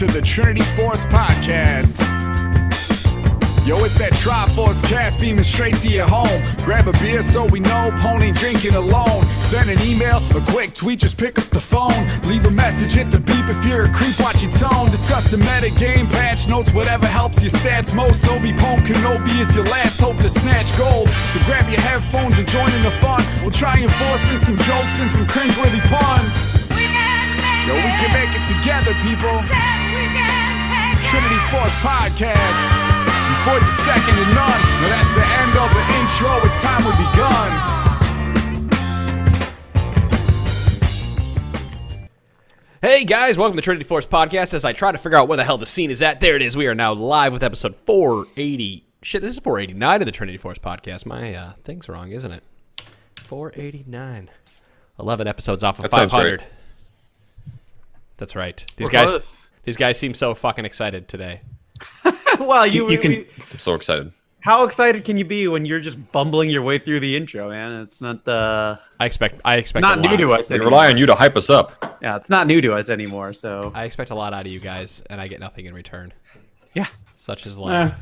to the Trinity Force Podcast. Yo, it's that Triforce cast beaming straight to your home. Grab a beer so we know Pony drinking alone. Send an email, a quick tweet, just pick up the phone. Leave a message, hit the beep if you're a creep, watch your tone. Discuss the meta game, patch notes, whatever helps your stats most. Obi-Pon Kenobi is your last hope to snatch gold. So grab your headphones and join in the fun. We'll try and force in some jokes and some cringeworthy puns. Yo, we can make it together, people. Trinity Force Podcast. These boys are second to none. Now that's the end of the intro. It's time we begun. Hey guys, welcome to Trinity Force Podcast. As I try to figure out where the hell the scene is at, there it is. We are now live with episode 480. Shit, this is 489 of the Trinity Force Podcast. My thing's wrong, isn't it? 489. 11 episodes off of 500. Right. That's right. These guys seem so fucking excited today. Well, I'm so excited. How excited can you be when you're just bumbling your way through the intro, man? It's not the. I expect not a new lot. to us. We Anymore. rely on you to hype us up. Yeah, it's not new to us anymore. So I expect a lot out of you guys, and I get nothing in return. yeah, Such is life.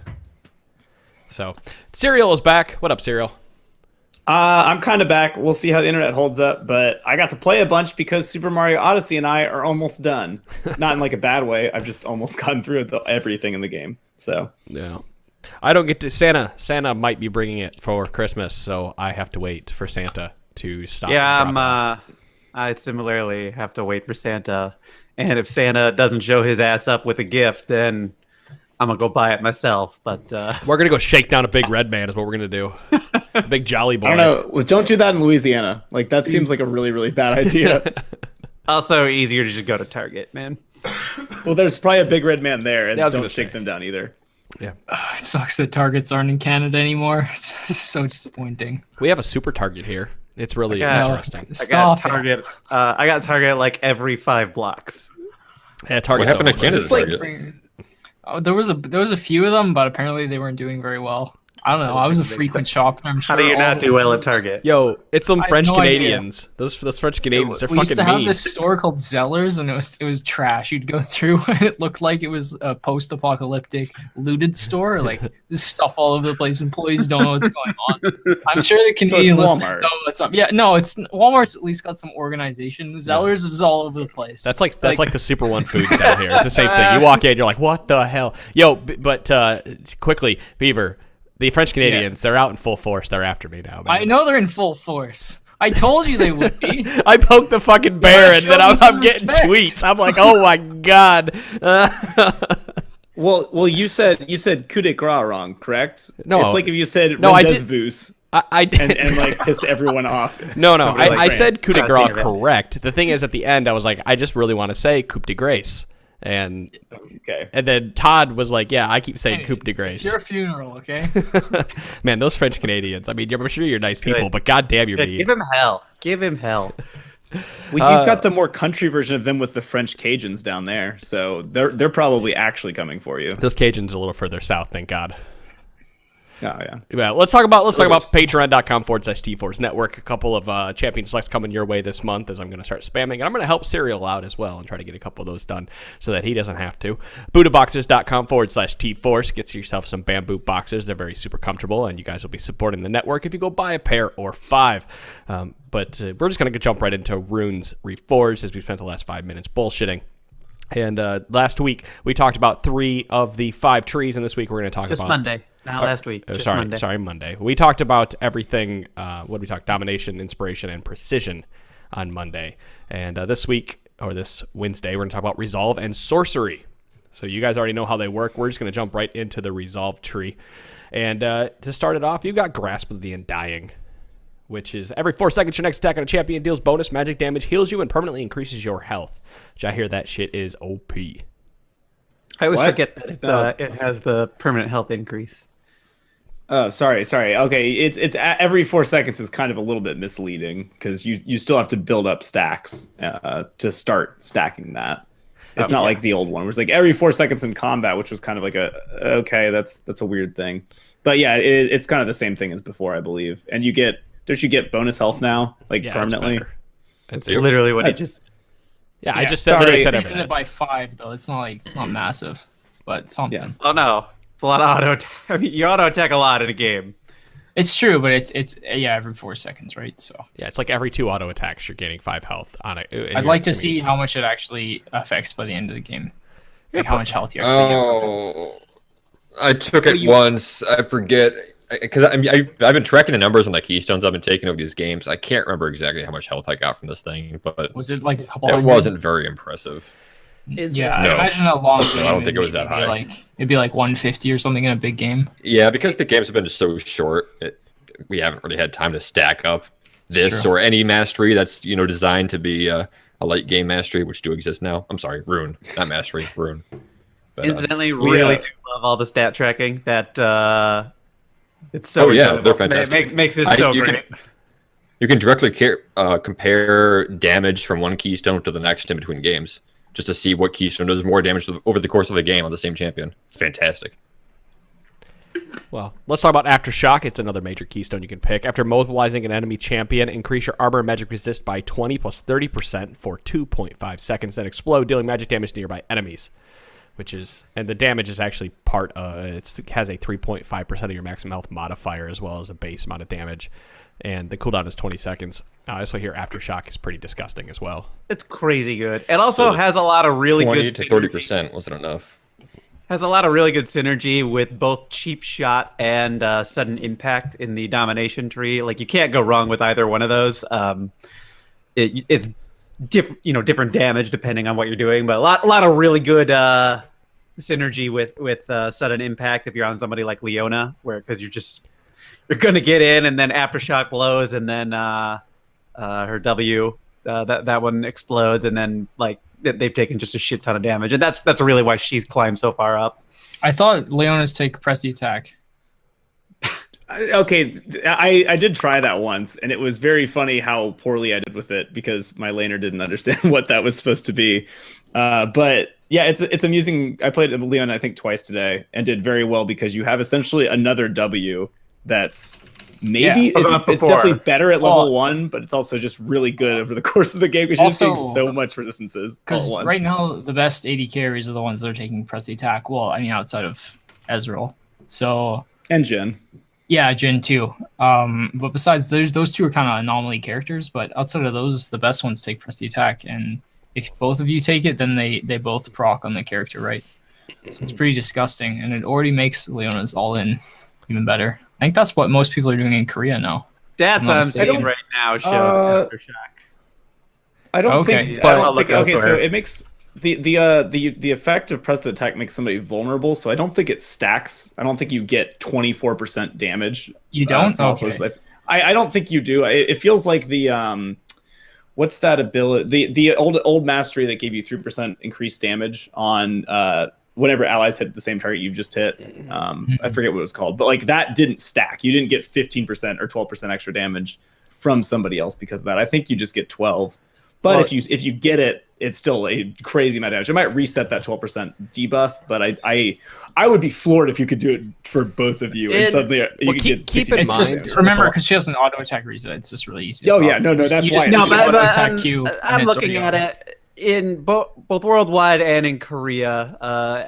So, Serial is back. What up, Serial? I'm kind of back. We'll see how the internet holds up, but I got to play a bunch because Super Mario Odyssey and I are almost done. Not in like a bad way. I've just almost gotten through everything in the game. So Yeah. I don't get to Santa might be bringing it for Christmas, so I have to wait for Santa to stop. yeah. I similarly have to wait for Santa, and if Santa doesn't show his ass up with a gift, then I'm gonna go buy it myself. But We're gonna go shake down a big red man is what we're gonna do. A big jolly boy. I don't know. Well, don't do that in Louisiana. Like that seems like a really, really bad idea. also easier to just go to Target, man. Well, there's probably a big red man there, and Yeah, I was don't gonna shake say. them down either. Yeah. It sucks that Targets aren't in Canada anymore. It's so disappointing. We have a super Target here. It's really Yeah. interesting. I got Stop it. Target. I got Target like every 5 blocks. Yeah, Target's What happened to over. Canada It's like- Target? Oh, there was a few of them, but apparently they weren't doing very well. I don't know. I was a frequent shopper. I'm How sure do you all not of do them- well at Target? Yo, it's some I have French no idea. Canadians. Those French Canadians, they're We used fucking to have mean. this store called Zellers, and it was trash. You'd go through, and it looked like it was a post-apocalyptic looted store. Like there's stuff all over the place. Employees don't know what's going on. I'm sure the Canadian listeners Walmart. know what's up. Yeah, no, it's Walmart's at least got some organization. Zellers is all over the place. That's like the Super One food down here. It's the same thing. You walk in, you're like, what the hell? Yo, but quickly, Beaver, the French Canadians, they're out in full force. They're after me now, man. I know they're in full force. I told you they would be. I poked the fucking bear, and show then me I'm some getting respect. tweets. I'm like, oh my god. Well, you said coup de grace wrong, correct? No. It's like if you said No, I did- rendezvous I did. and like pissed everyone off. No, Nobody I likes said France. coup de God grace damn it. correct. The thing is, at the end, I was like, I just really want to say coup de grace. And Okay. then Todd was like, yeah, I keep saying Hey, coup de It's grace. your funeral, okay? Man, those French Canadians, I mean, I'm sure you're nice people, but goddamn, you're Good, mean. give him hell. Give him hell. Well, you've got the more country version of them with the French Cajuns down there, so they're probably actually coming for you. Those Cajuns are a little further south, thank God. Oh yeah. Yeah, let's talk about patreon.com/T-Force Network. A couple of champion selects coming your way this month as I'm going to start spamming. And I'm going to help Serial out as well and try to get a couple of those done so that he doesn't have to. BuddhaBoxers.com/T-Force. Get yourself some bamboo boxers. They're very super comfortable, and you guys will be supporting the network if you go buy a pair or 5. But we're just going to jump right into Runes Reforged as we spent the last 5 minutes bullshitting. And last week, we talked about 3 of the 5 trees, and this week we're going to talk Just about... Monday, not last week. Just Monday. Sorry, Monday. We talked about everything. What did we talk? Domination, inspiration, and precision on Monday. And this week, or this Wednesday, we're going to talk about resolve and sorcery. So you guys already know how they work. We're just going to jump right into the resolve tree. And to start it off, you've got Grasp of the Undying, which is every 4 seconds your next attack on a champion deals bonus magic damage, heals you, and permanently increases your health. Which I hear that shit is OP. I always What? forget that it has the permanent health increase. Oh, sorry. Okay, it's every 4 seconds is kind of a little bit misleading because you still have to build up stacks to start stacking that. It's not like the old one, where it's like every 4 seconds in combat, which was kind of like that's a weird thing. But yeah, it's kind of the same thing as before, I believe. And don't you get bonus health now, like Yeah, permanently? It's better. It's literally what he just. Yeah, I just sorry. literally said Increases every it by 5 though. It's not like it's not massive, but something. Yeah. Oh no, it's a lot of auto attack. I mean, you auto attack a lot in a game. It's true, but it's every 4 seconds, right? So Yeah, it's like every 2 auto attacks, you're gaining 5 health on it. I'd like to see how much it actually affects by the end of the game. Like how much health you actually get from it. Oh, I took it once. I forget because I've been tracking the numbers on the keystones I've been taking over these games. I can't remember exactly how much health I got from this thing, but Was it like a couple it hundred? wasn't very impressive. Yeah, No. I imagine a long game. I don't think it was that it'd be high. It'd be like 150 or something in a big game. Yeah, because the games have been so short, we haven't really had time to stack up this true. or any mastery that's designed to be a late game mastery, which do exist now. I'm sorry, rune, not mastery, rune. But, Incidentally, really do love all the stat tracking. That it's so. Oh, yeah, enjoyable. they're fantastic. Make this so great. You can directly compare damage from one keystone to the next in between games, just to see what keystone does more damage over the course of a game on the same champion. It's fantastic. Well, let's talk about Aftershock. It's another major keystone you can pick. After mobilizing an enemy champion, increase your armor and magic resist by 20 plus 30% for 2.5 seconds, then explode, dealing magic damage to nearby enemies. And the damage is actually it has a 3.5% of your maximum health modifier as well as a base amount of damage. And the cooldown is 20 seconds. I also hear Aftershock is pretty disgusting as well. It's crazy good. It also has a lot of really 20 good to synergy. 30% wasn't enough. Has a lot of really good synergy with both cheap shot and sudden impact in the domination tree. Like you can't go wrong with either one of those. It's different damage depending on what you're doing, but a lot of really good synergy with sudden impact if you're on somebody like Leona, because you're gonna get in and then Aftershock blows and then her W that one explodes and then like they've taken just a shit ton of damage, and that's really why she's climbed so far up. I thought Leona's take press the attack. Okay, I did try that once, and it was very funny how poorly I did with it because my laner didn't understand what that was supposed to be. But yeah, it's amusing. I played Leon I think twice today and did very well because you have essentially another W that's maybe it's definitely better at level 1, but it's also just really good over the course of the game because you're just seeing so much resistances. Because right now the best AD carries are the ones that are taking press the attack. Well, I mean outside of Ezreal, and Jhin. Yeah, Jhin too. But besides, those two are kind of anomaly characters. But outside of those, the best ones take press the attack, and if both of you take it, then they both proc on the character, right? So it's pretty disgusting, and it already makes Leona's all in even better. I think that's what most people are doing in Korea now. Stats I'm seeing right now show Aftershock. I don't think. Okay, so it it makes the effect of press the attack makes somebody vulnerable. So I don't think it stacks. I don't think you get 24% damage. You don't? Okay. I don't think you do. It feels like the what's that ability? The old mastery that gave you 3% increased damage on whenever allies hit the same target you've just hit. I forget what it was called, but like that didn't stack. You didn't get 15% or 12% extra damage from somebody else because of that. I think you just get 12. But if you get it, it's still a crazy amount of damage. I might reset that 12% debuff, but I would be floored if you could do it for both of you. And suddenly you could get keep in mind. Remember, because she has an auto attack reset, it's just really easy. Oh yeah, no, that's why. I'm looking at it in both worldwide and in Korea.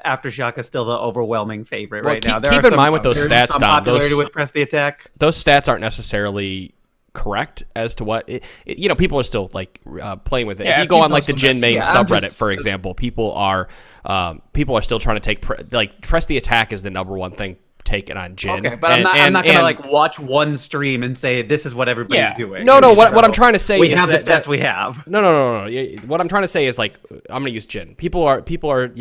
Aftershock is still the overwhelming favorite right now. Keep in mind with those stats, Dom. With press the attack. Those stats aren't necessarily correct as to what people are still like playing with it. If you go on like the Jhin main subreddit, for example, people are still trying to take press the attack is the number one thing taken on Jhin. Okay, but I'm not gonna like watch one stream and say this is what everybody's doing. No. What I'm trying to say is the stats we have. No. What I'm trying to say is like I'm gonna use Jhin. People are if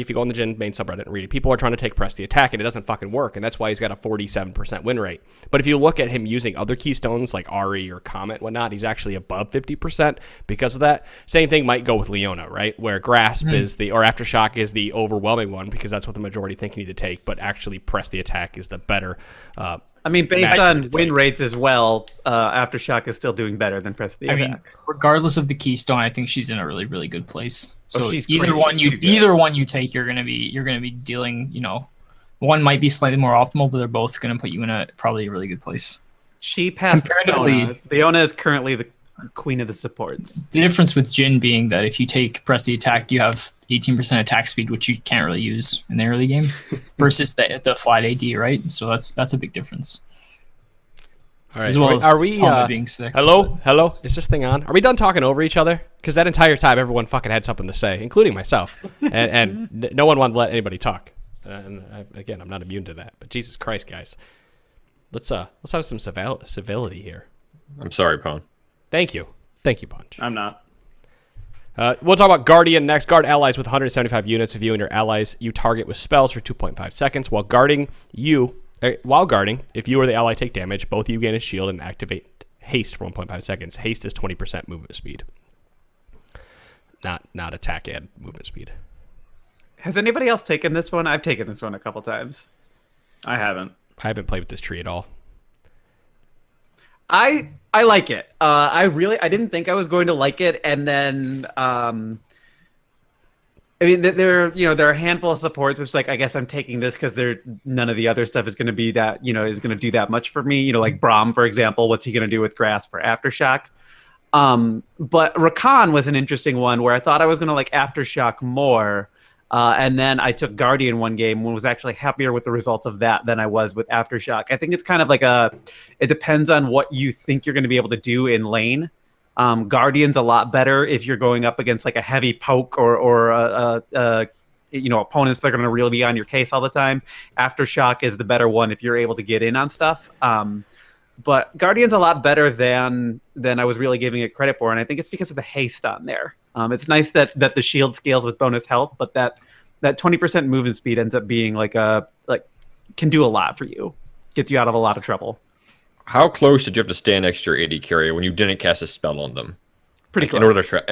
you go on the Jhin main subreddit and read it, people are trying to take press the attack and it doesn't fucking work, and that's why he's got a 47% win rate. But if you look at him using other keystones like Ari or Comet, whatnot, he's actually above 50% because of that. Same thing might go with Leona, right? Where Grasp is or Aftershock is the overwhelming one because that's what the majority think you need to take, but actually press the attack is the better. I mean, based on win rates as well, Aftershock is still doing better than press the attack. I mean, regardless of the keystone, I think she's in a really, really good place. So she's either one you take, you're gonna be dealing. One might be slightly more optimal, but they're both gonna put you in probably a really good place. She passed comparatively. Leona is currently queen of the supports. The difference with Jhin being that if you press the attack, you have 18% attack speed, which you can't really use in the early game, versus the flat AD, right? So that's a big difference. All right. As well as are we? Helmet being sick. Hello. Is this thing on? Are we done talking over each other? Because that entire time, everyone fucking had something to say, including myself, and no one wanted to let anybody talk. Again, I'm not immune to that. But Jesus Christ, guys, let's have some civility here. I'm sorry, Pone. Thank you, Punch. I'm not. We'll talk about Guardian next. Guard allies with 175 units of you and your allies you target with spells for 2.5 seconds. While guarding, if you or the ally take damage, both of you gain a shield and activate haste for 1.5 seconds. Haste is 20% movement speed. Not attack and movement speed. Has anybody else taken this one? I've taken this one a couple times. I haven't. I haven't played with this tree at all. I like it. I didn't think I was going to like it, and then I mean there are a handful of supports which like I guess I'm taking this because none of the other stuff is going to be that is going to do that much for me. Like Braum, for example, what's he going to do with Grasp for Aftershock? But Rakan was an interesting one where I thought I was going to like Aftershock more. And then I took Guardian one game and was actually happier with the results of that than I was with Aftershock. I think it's kind of like it depends on what you think you're going to be able to do in lane. Guardian's a lot better if you're going up against like a heavy poke or opponents that are going to really be on your case all the time. Aftershock is the better one if you're able to get in on stuff. But Guardian's a lot better than I was really giving it credit for, and I think it's because of the haste on there. It's nice that the shield scales with bonus health, but that 20% movement speed ends up being can do a lot for you, gets you out of a lot of trouble. How close did you have to stand next to your AD carrier when you didn't cast a spell on them? Pretty close. In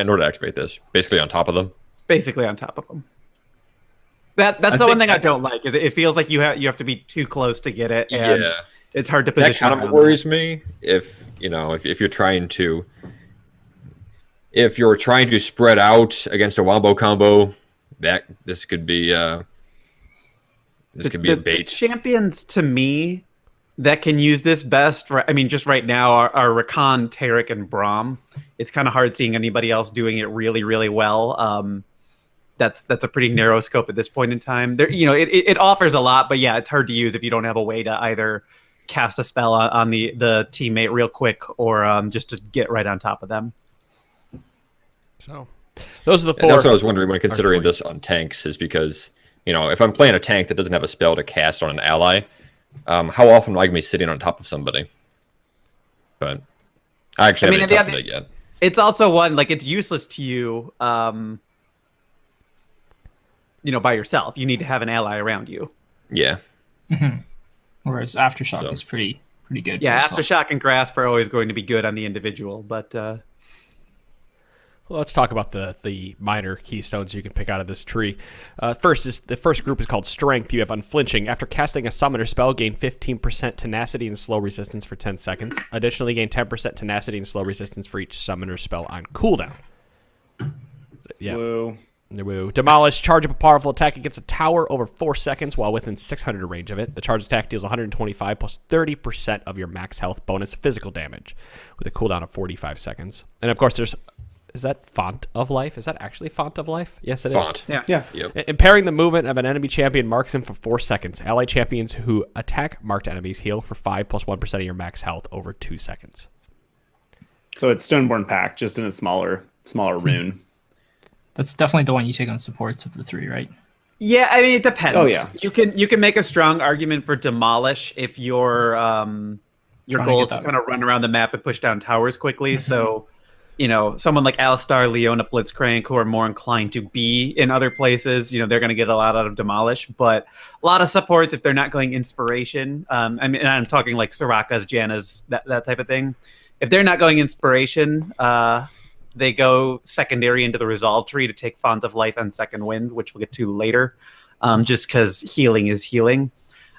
order to activate this, basically on top of them. Basically on top of them. That's the one thing I don't like is it feels like you have to be too close to get it. And Yeah. It's hard to position. That kind of worries me if you're trying to spread out against a wombo combo, this could be a bait. The champions to me that can use this best, I mean, just right now are Rakan, Taric, and Braum. It's kind of hard seeing anybody else doing it really, really well. That's a pretty narrow scope at this point in time. There, it offers a lot, but yeah, it's hard to use if you don't have a way to either cast a spell on the teammate real quick or just to get right on top of them. So those are the four. And that's what I was wondering when considering this on tanks is because, if I'm playing a tank that doesn't have a spell to cast on an ally, how often am I going to be sitting on top of somebody? But I actually haven't tested it yet. It's also one, it's useless to you, by yourself. You need to have an ally around you. Yeah. Mm-hmm. Whereas Aftershock is pretty good. Yeah, Aftershock and Grasp are always going to be good on the individual, but well, let's talk about the minor keystones you can pick out of this tree. The first group is called Strength. You have Unflinching. After casting a summoner spell, gain 15% tenacity and slow resistance for 10 seconds. Additionally, gain 10% tenacity and slow resistance for each summoner spell on cooldown. Yeah. Whoa. Woo. Demolish. Charge up a powerful attack against a tower over 4 seconds while within 600 range of it. The charge attack deals 125 plus 30% of your max health bonus physical damage with a cooldown of 45 seconds. And of course, is that Font of Life? Is that actually Font of Life? Yes, it Font. is. Yeah. Yep. Impairing the movement of an enemy champion marks him for 4 seconds. Allied champions who attack marked enemies heal for 5 plus 1% of your max health over 2 seconds. So it's Stoneborn Pact, just in a smaller rune. That's definitely the one you take on supports of the three, right? Yeah, I mean it depends. Oh yeah, you can make a strong argument for Demolish if your goal is to kind of run around the map and push down towers quickly. So, someone like Alistar, Leona, Blitzcrank, who are more inclined to be in other places, they're going to get a lot out of Demolish. But a lot of supports, if they're not going Inspiration, and I'm talking like Soraka's, Janna's, that type of thing. If they're not going Inspiration, they go secondary into the Resolve tree to take Font of Life and Second Wind, which we'll get to later, just because healing is healing.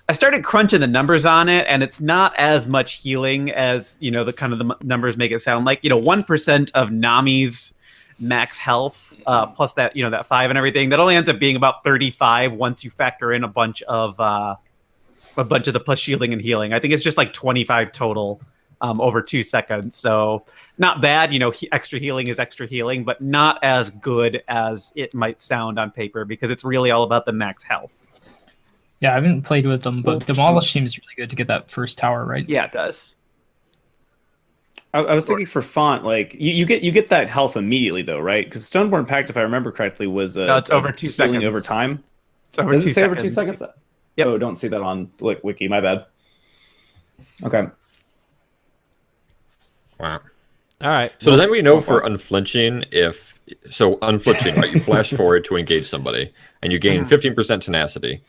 I started crunching the numbers on it, and it's not as much healing as, the kind of the numbers make it sound like. 1% of Nami's max health, plus that, that 5 and everything, that only ends up being about 35 once you factor in a bunch of the plus shielding and healing. I think it's just like 25 total over 2 seconds. So not bad. Extra healing is extra healing, but not as good as it might sound on paper because it's really all about the max health. Yeah, I haven't played with them, but Demolish seems really good to get that first tower, right? Yeah, it does. I was thinking for font, like you get that health immediately though, right? Because Stoneborn Pact, if I remember correctly, was No, it's over 2 healing seconds. over time. It's over Does 2 it say seconds. over 2 seconds? Yep. Oh, don't see that on Wiki. My bad. Okay. Wow. All right. So does anybody know for unflinching unflinching, right? You flash forward to engage somebody, and you gain 15% tenacity.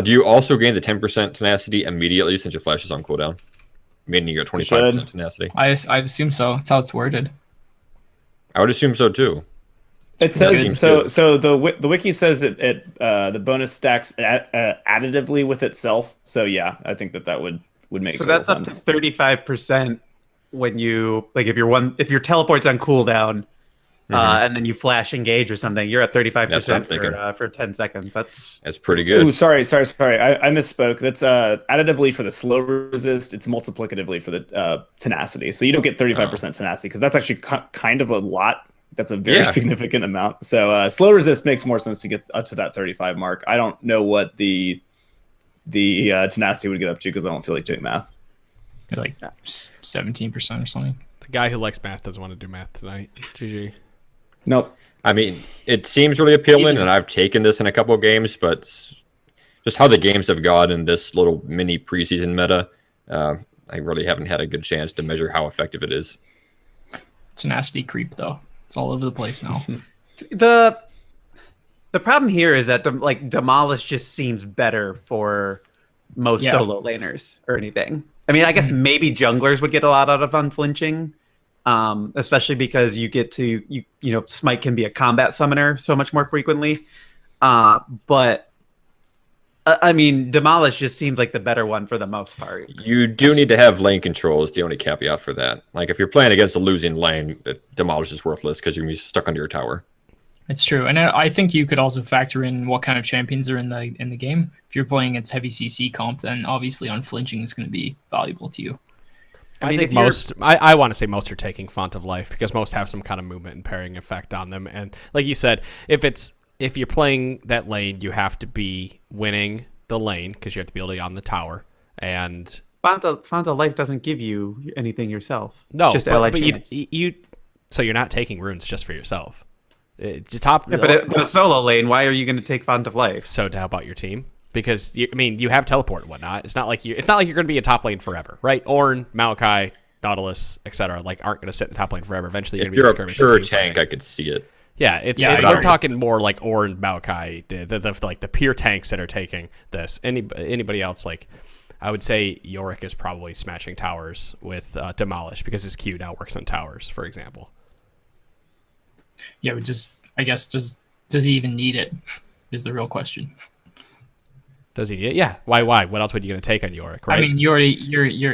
Do you also gain the 10% tenacity immediately since your flash is on cooldown? Meaning you got 25% tenacity. I assume so. That's how it's worded. I would assume so too. It says so. So the wiki says the bonus stacks additively with itself. So yeah, I think that would make. So that's up to 35% when you if your teleport's on cooldown, and then you flash engage or something. You're at 35% for 10 seconds. That's pretty good. Ooh, sorry. I misspoke. That's additively for the slow resist. It's multiplicatively for the tenacity. So you don't get 35% tenacity because that's actually kind of a lot. That's a very significant amount. So slow resist makes more sense to get up to that 35 mark. I don't know what the tenacity would get up to because I don't feel like doing math. Like 17% or something. The guy who likes math doesn't want to do math tonight. GG. Nope. I mean, it seems really appealing, and I've taken this in a couple of games, but just how the games have gone in this little mini preseason meta, I really haven't had a good chance to measure how effective it is. Tenacity creep, though. It's all over the place now. The problem here is that Demolish just seems better for most solo laners or anything. I mean, I guess maybe junglers would get a lot out of unflinching, especially because you get to Smite can be a combat summoner so much more frequently. But I mean, Demolish just seems like the better one for the most part. You do need to have lane control is the only caveat for that. Like if you're playing against a losing lane, Demolish is worthless because you're gonna be stuck under your tower. It's true, and I think you could also factor in what kind of champions are in the game. If you're playing against heavy CC comp, then obviously unflinching is going to be valuable to you. I think most. I want to say most are taking Font of Life because most have some kind of movement and pairing effect on them. And like you said, if you're playing that lane, you have to be winning the lane because you have to be able to be on the tower. And Font of Life doesn't give you anything yourself. No, it's just but so you're not taking runes just for yourself. But a solo lane, why are you going to take Font of Life? So to help out your team, because you have teleport and whatnot. It's not like you're going to be a top lane forever, right? Ornn, Maokai, Nautilus, etc. aren't going to sit in the top lane forever. Eventually, if you're a pure tank, I could see it. Yeah, we're talking more like Ornn, Maokai, the pure tanks that are taking this. Anybody else, like I would say Yorick is probably smashing towers with Demolish because his Q now works on towers, for example. Yeah, I guess does he even need it? Is the real question. Does he? Yeah. Why? What else would you going to take on Yorick? Right? I mean, you're.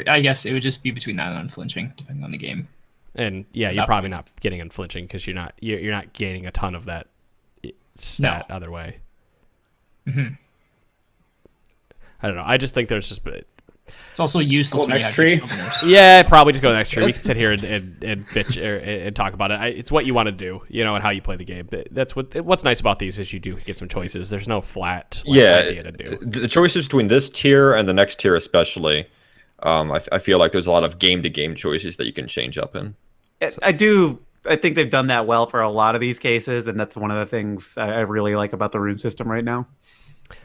I guess it would just be between that and unflinching, depending on the game. And you're probably not getting unflinching because you're not gaining a ton of that stat other way. Mm-hmm. I don't know. I just think there's just. It's also useless. Next tree. Yeah, probably just go next tree. We can sit here and bitch and talk about it. It's what you want to do, and how you play the game. That's what's nice about these is you do get some choices. There's no flat idea to do. The choices between this tier and the next tier, especially, I feel like there's a lot of game-to-game choices that you can change up in. I think they've done that well for a lot of these cases, and that's one of the things I really like about the rune system right now.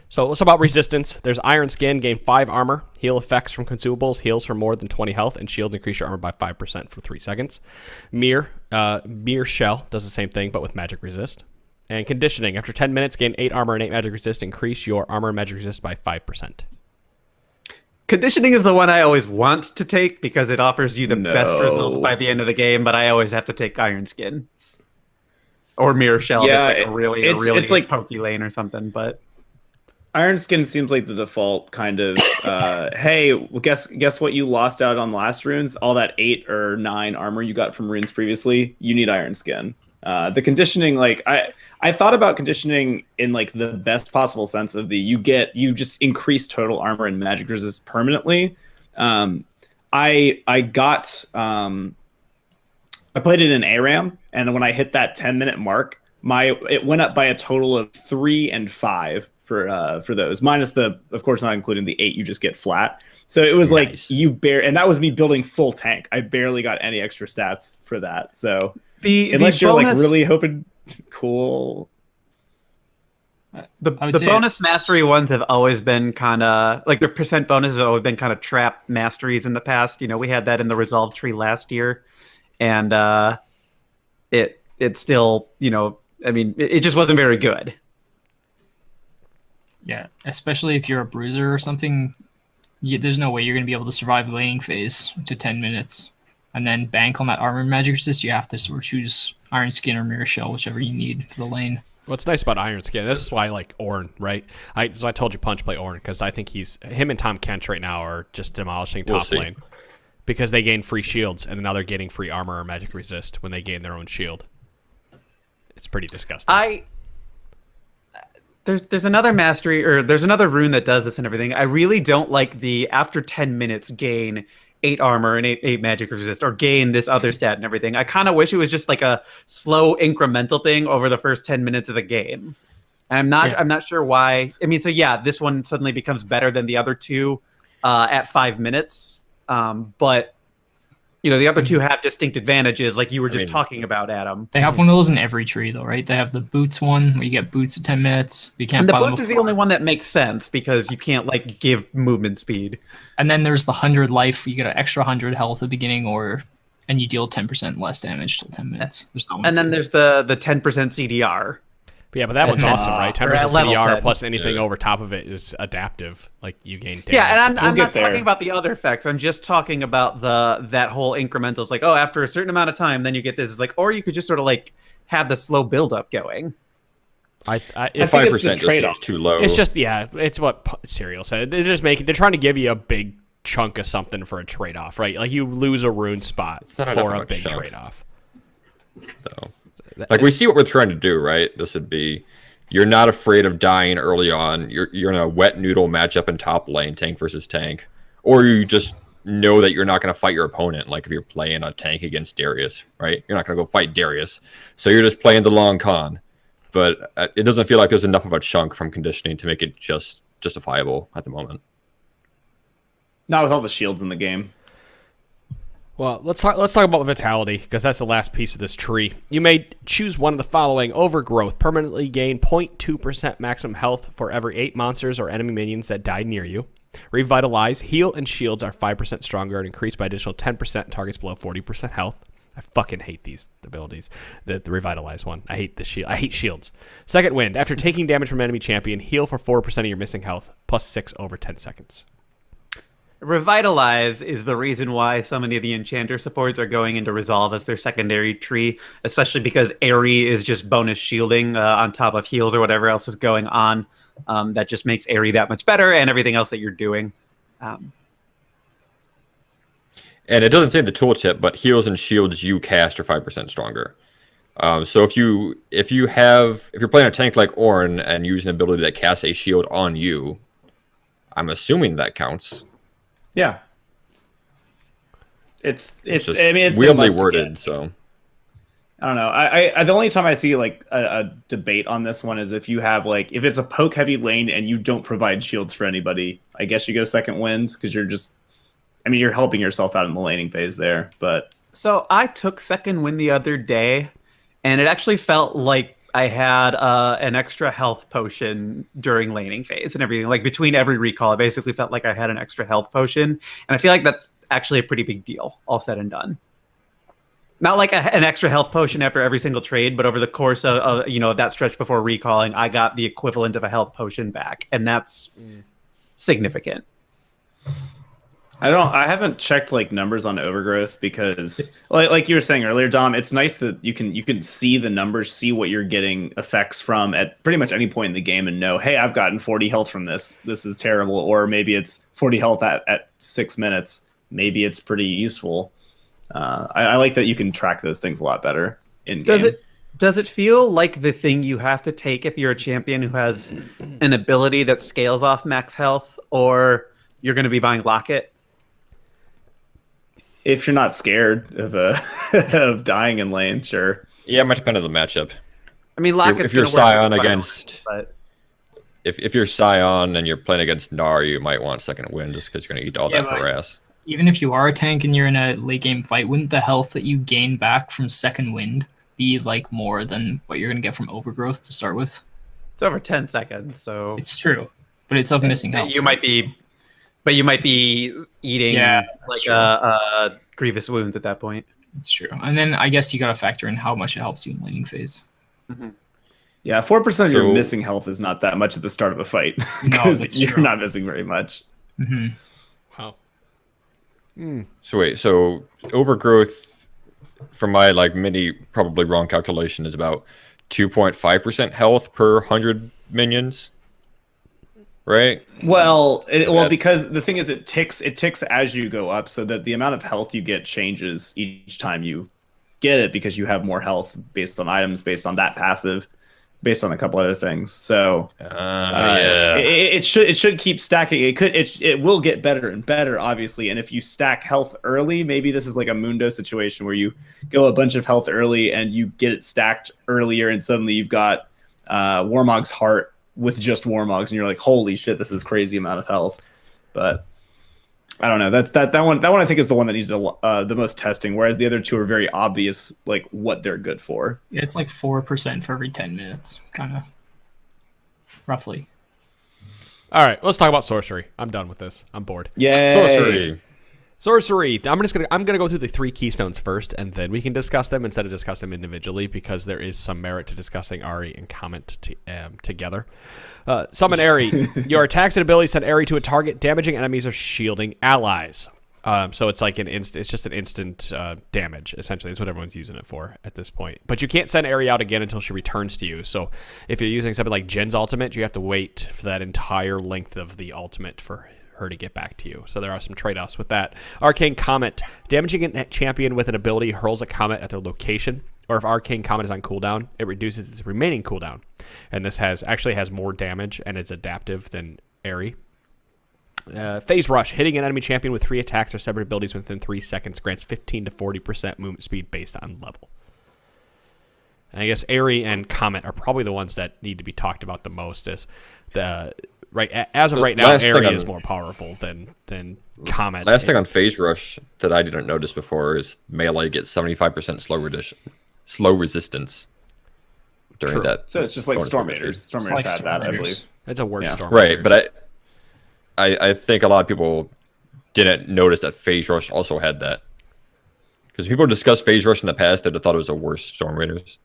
So let's talk about resistance. There's Iron Skin, gain 5 armor, heal effects from consumables, heals for more than 20 health, and shields increase your armor by 5% for 3 seconds. Mirror Shell does the same thing, but with magic resist. And conditioning, after 10 minutes, gain 8 armor and 8 magic resist, increase your armor and magic resist by 5%. Conditioning is the one I always want to take because it offers you the best results by the end of the game, but I always have to take Iron Skin. Or Mirror Shell if it's like a really like pokey lane or something, but... Iron Skin seems like the default kind of, hey, well, guess what you lost out on the last runes? All that 8 or 9 armor you got from runes previously, you need Iron Skin. The conditioning, like, I thought about conditioning in, like, the best possible sense of you just increase total armor and magic resist permanently. I got I played it in ARAM, and when I hit that 10-minute mark, it went up by a total of 3 and 5 for those, minus of course not including the 8 you just get flat. So it was Nice. like and that was me building full tank. I barely got any extra stats for that. So unless you're like really hoping, cool. I would The say bonus mastery ones have always been kind of like the percent bonuses have always been kind of trap masteries in the past. You know, we had that in the resolve tree last year, and it still, you know, I mean, it just wasn't very good. Yeah, especially if you're a bruiser or something, there's no way you're going to be able to survive the laning phase to 10 minutes and then bank on that armor magic resist. You have to sort of choose Iron Skin or Mirror Shell, whichever you need for the lane. What's nice about Iron Skin, this is why I like Ornn, right? So I told you Punch play Ornn because I think him and Tom Kench right now are just demolishing top lane because they gain free shields and now they're getting free armor or magic resist when they gain their own shield. It's pretty disgusting. There's another mastery, or there's another rune that does this and everything. I really don't like the after 10 minutes gain 8 armor and 8 magic resist, or gain this other stat and everything. I kind of wish it was just like a slow incremental thing over the first 10 minutes of the game. And I'm not sure why. I mean, so yeah, this one suddenly becomes better than the other two at 5 minutes. But you know, the other two have distinct advantages, like you were just talking about, Adam. They have one of those in every tree, though, right? They have the boots one, where you get boots at 10 minutes. You can't. And the buy them boost is the before. only one that makes sense because you can't like give movement speed. And then there's the 100 life. You get an extra 100 health at the beginning, and you deal 10% less damage till 10 minutes. There's that one And then too. there's the 10% CDR. But yeah, but that one's awesome, right? 10% at level CDR 10. plus anything over top of it is adaptive. Like you gain damage. Yeah, and I'm get not there. talking about the other effects. I'm just talking about that whole incremental. It's like, oh, after a certain amount of time, then you get this. It's like, or you could just sort of like have the slow build up going. If think it's 5% the just trade-off. seems too low. it's just it's what Serial said. They're trying to give you a big chunk of something for a trade off, right? Like you lose a rune spot not for enough a of a big chunk. trade off. So, like we see what we're trying to do, right? This would be, you're not afraid of dying early on. You're in a wet noodle matchup in top lane, tank versus tank, or you just know that you're not going to fight your opponent. Like if you're playing a tank against Darius, right? You're not going to go fight Darius, so you're just playing the long con. But it doesn't feel like there's enough of a chunk from conditioning to make it just justifiable at the moment. Not with all the shields in the game. Well, let's talk about vitality because that's the last piece of this tree. You may choose one of the following: overgrowth, permanently gain 0.2% maximum health for every 8 monsters or enemy minions that die near you. Revitalize, heal and shields are 5% stronger and increase by additional 10% in targets below 40% health. I fucking hate these abilities. The revitalize one. I hate the shield. I hate shields. Second wind, after taking damage from enemy champion, heal for 4% of your missing health, plus 6 over 10 seconds. Revitalize is the reason why so many of the enchanter supports are going into resolve as their secondary tree, especially because Aerie is just bonus shielding on top of heals or whatever else is going on. That just makes Aerie that much better and everything else that you're doing. And it doesn't say in the tooltip, but heals and shields you cast are 5% stronger. So if you're playing a tank like Ornn and use an ability that casts a shield on you, I'm assuming that counts. Yeah. It's Just I mean, it's the weirdly must worded. get. So I don't know. I the only time I see like a debate on this one is if you have like, if it's a poke heavy lane and you don't provide shields for anybody, I guess you go second wind because you're helping yourself out in the laning phase there. But So I took second win the other day, and it actually felt like I had an extra health potion during laning phase and everything. Like between every recall, it basically felt like I had an extra health potion, and I feel like that's actually a pretty big deal, all said and done. Not like an extra health potion after every single trade, but over the course of that stretch before recalling, I got the equivalent of a health potion back, and that's significant. I haven't checked like numbers on overgrowth because like you were saying earlier, Dom, it's nice that you can see the numbers, see what you're getting effects from at pretty much any point in the game and know, hey, I've gotten 40 health from this. This is terrible. Or maybe it's 40 health at 6 minutes. Maybe it's pretty useful. I like that you can track those things a lot better in game. Does it feel like the thing you have to take if you're a champion who has an ability that scales off max health, or you're going to be buying Locket? if you're not scared of of dying in lane, sure. Yeah, it might depend on the matchup. I mean, Locket's If you're gonna work Scion with against, but if you're Scion and you're playing against Gnar, you might want second wind just because you're going to eat all Yeah, that but- harass. Even if you are a tank and you're in a late game fight, wouldn't the health that you gain back from second wind be like more than what you're gonna get from overgrowth to start with? it's over 10 seconds, so It's true, but it's of missing health. you might be eating Yeah, like that's true. grievous wounds at that point. It's true. And then I guess you gotta factor in how much it helps you in laning phase. Yeah, 4% of your So- missing health is not that much at the start of a fight No, because that's you're true. not missing very much. Hmm. Wow. So wait, so overgrowth, from my like mini probably wrong calculation, is about 2.5% health per 100 minions, right? Well, That's- because the thing is, it ticks as you go up, so that the amount of health you get changes each time you get it because you have more health based on items, based on that passive, based on a couple other things. So Yeah. it should keep stacking. It will get better and better, obviously. And if you stack health early, maybe this is like a Mundo situation where you go a bunch of health early and you get it stacked earlier, and suddenly you've got Warmog's Heart with just Warmogs, and you're like, holy shit, this is crazy amount of health. But I don't know. That's that one. That one I think is the one that needs the most testing. Whereas the other two are very obvious, like what they're good for. Yeah, it's like 4% for every 10 minutes, kind of roughly. All right, let's talk about sorcery. I'm done with this. I'm bored. Yeah. Sorcery. Sorcery. I'm gonna go through the 3 keystones first, and then we can discuss them instead of discuss them individually because there is some merit to discussing Ari and Comment together. Summon Ari. Your attacks and abilities send Ari to a target, damaging enemies or shielding allies. So it's like it's just an instant damage. Essentially, is what everyone's using it for at this point. But you can't send Ari out again until she returns to you. So if you're using something like Jin's ultimate, you have to wait for that entire length of the ultimate for her to get back to you. So there are some trade-offs with that. Arcane Comet. Damaging a champion with an ability hurls a comet at their location. Or if Arcane Comet is on cooldown, it reduces its remaining cooldown. And this actually has more damage and is adaptive than Aerie. Phase Rush. Hitting an enemy champion with 3 attacks or separate abilities within 3 seconds grants 15 to 40% movement speed based on level. And I guess Aerie and Comet are probably the ones that need to be talked about the most. As of right now, last thing Aerie on- is more powerful than Comet. Last thing on Phase Rush that I didn't notice before is melee gets 75% slow resistance during True. that. So it's just like bonus Storm period. Raiders. Storm It's Raiders like had that, I believe. Stormraiders. It's a worse Yeah. Storm Right, Raiders. but I think a lot of people didn't notice that Phase Rush also had that. Because people discussed Phase Rush in the past that they thought it was a worse Storm Raiders.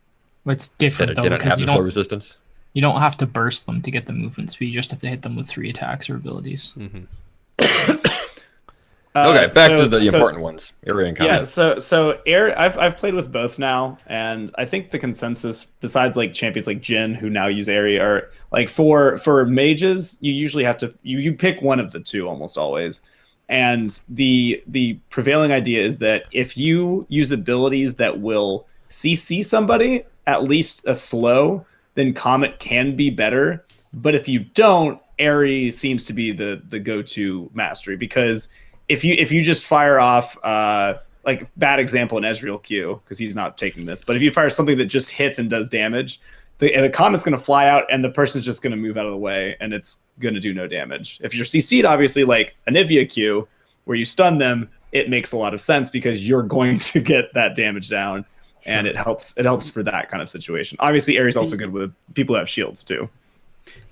But it's That different it though didn't because have you the slow don't resistance. have to burst them to get the movement speed. You just have to hit them with 3 attacks or abilities. Okay, back to the so- important ones. Area and Yeah, Comet. so air. I've played with both now, and I think the consensus, besides like champions like Jin who now use Aerie, are like for mages, you usually have to you pick one of the two almost always. And the prevailing idea is that if you use abilities that will CC somebody at least a slow, then Comet can be better. But if you don't, Aerie seems to be the go-to mastery, because if you just fire off like bad example in Ezreal Q, because he's not taking this, but if you fire something that just hits and does damage, the Comet's going to fly out and the person's just going to move out of the way and it's going to do no damage. If you're CC'd, obviously, like Anivia Q, where you stun them, it makes a lot of sense because you're going to get that damage down, and it helps for that kind of situation. Obviously, Aerie's also good with people who have shields too.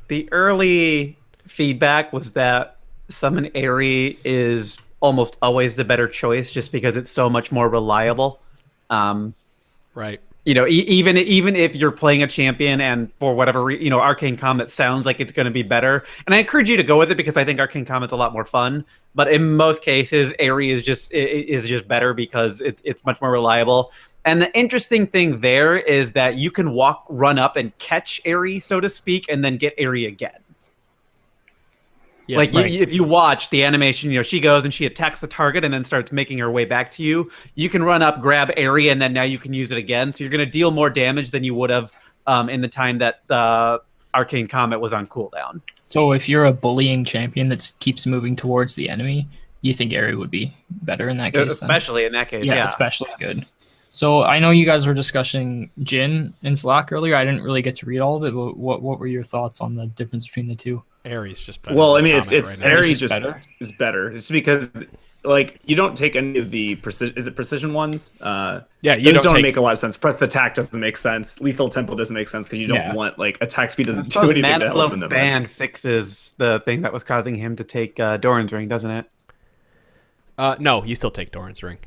The early feedback was that Summon Aerie is almost always the better choice just because it's so much more reliable. Right. You know, even if you're playing a champion and for whatever reason, Arcane Comet sounds like it's going to be better, and I encourage you to go with it because I think Arcane Comet's a lot more fun. But in most cases, Aerie is just better because it's much more reliable. And the interesting thing there is that you can run up and catch Aerie, so to speak, and then get Aerie again. Yes. Like if you watch the animation, she goes and she attacks the target and then starts making her way back to you. You can run up, grab Aerie, and then now you can use it again. So you're going to deal more damage than you would have in the time that Arcane Comet was on cooldown. So if you're a bullying champion that keeps moving towards the enemy, you think Airy would be better in that case? Especially in that case, Yeah, yeah. especially good. So I know you guys were discussing Jin in Slack earlier. I didn't really get to read all of it, but what were your thoughts on the difference between the two? Aries just better. Well, I than mean, Comet it's right now. Airy It's just better? is better. It's because like you don't take any of the precision. Is it precision ones? Yeah, Those don't make a lot of sense. Press the attack doesn't make sense. Lethal tempo doesn't make sense because you don't Yeah. want like attack speed doesn't do Suppose anything to Mana help Flow him that Band much. fixes the thing that was causing him to take Doran's Ring, doesn't it? No, you still take Doran's Ring.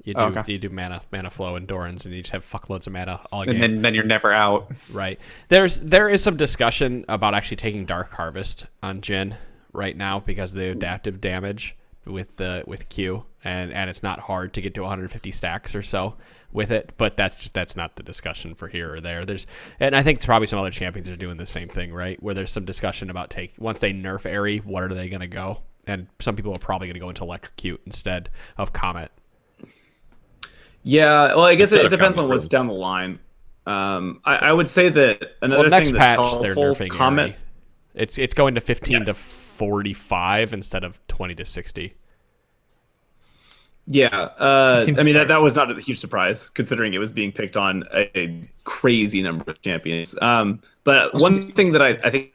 You do okay. you do mana flow and Doran's, and you just have fuckloads of mana all And game. then you're never out. Right. There is some discussion about actually taking Dark Harvest on Jin right now because of the adaptive damage with Q, and it's not hard to get to 150 stacks or so with it, but that's not the discussion for here or there. And I think probably some other champions are doing the same thing, right? Where there's some discussion about once they nerf Airy, what are they going to go? And some people are probably going to go into Electrocute instead of Comet. Yeah, well, I guess Instead it of depends on Comet, what's really. down the line. I would say that another Next thing that's patch they're helpful, nerfing Comet. Airy. It's going to 15 to Yes. 45 instead of 20 to 60. Yeah, Seems I mean fair. that was not a huge surprise considering it was being picked on a crazy number of champions. But Also- one thing that I think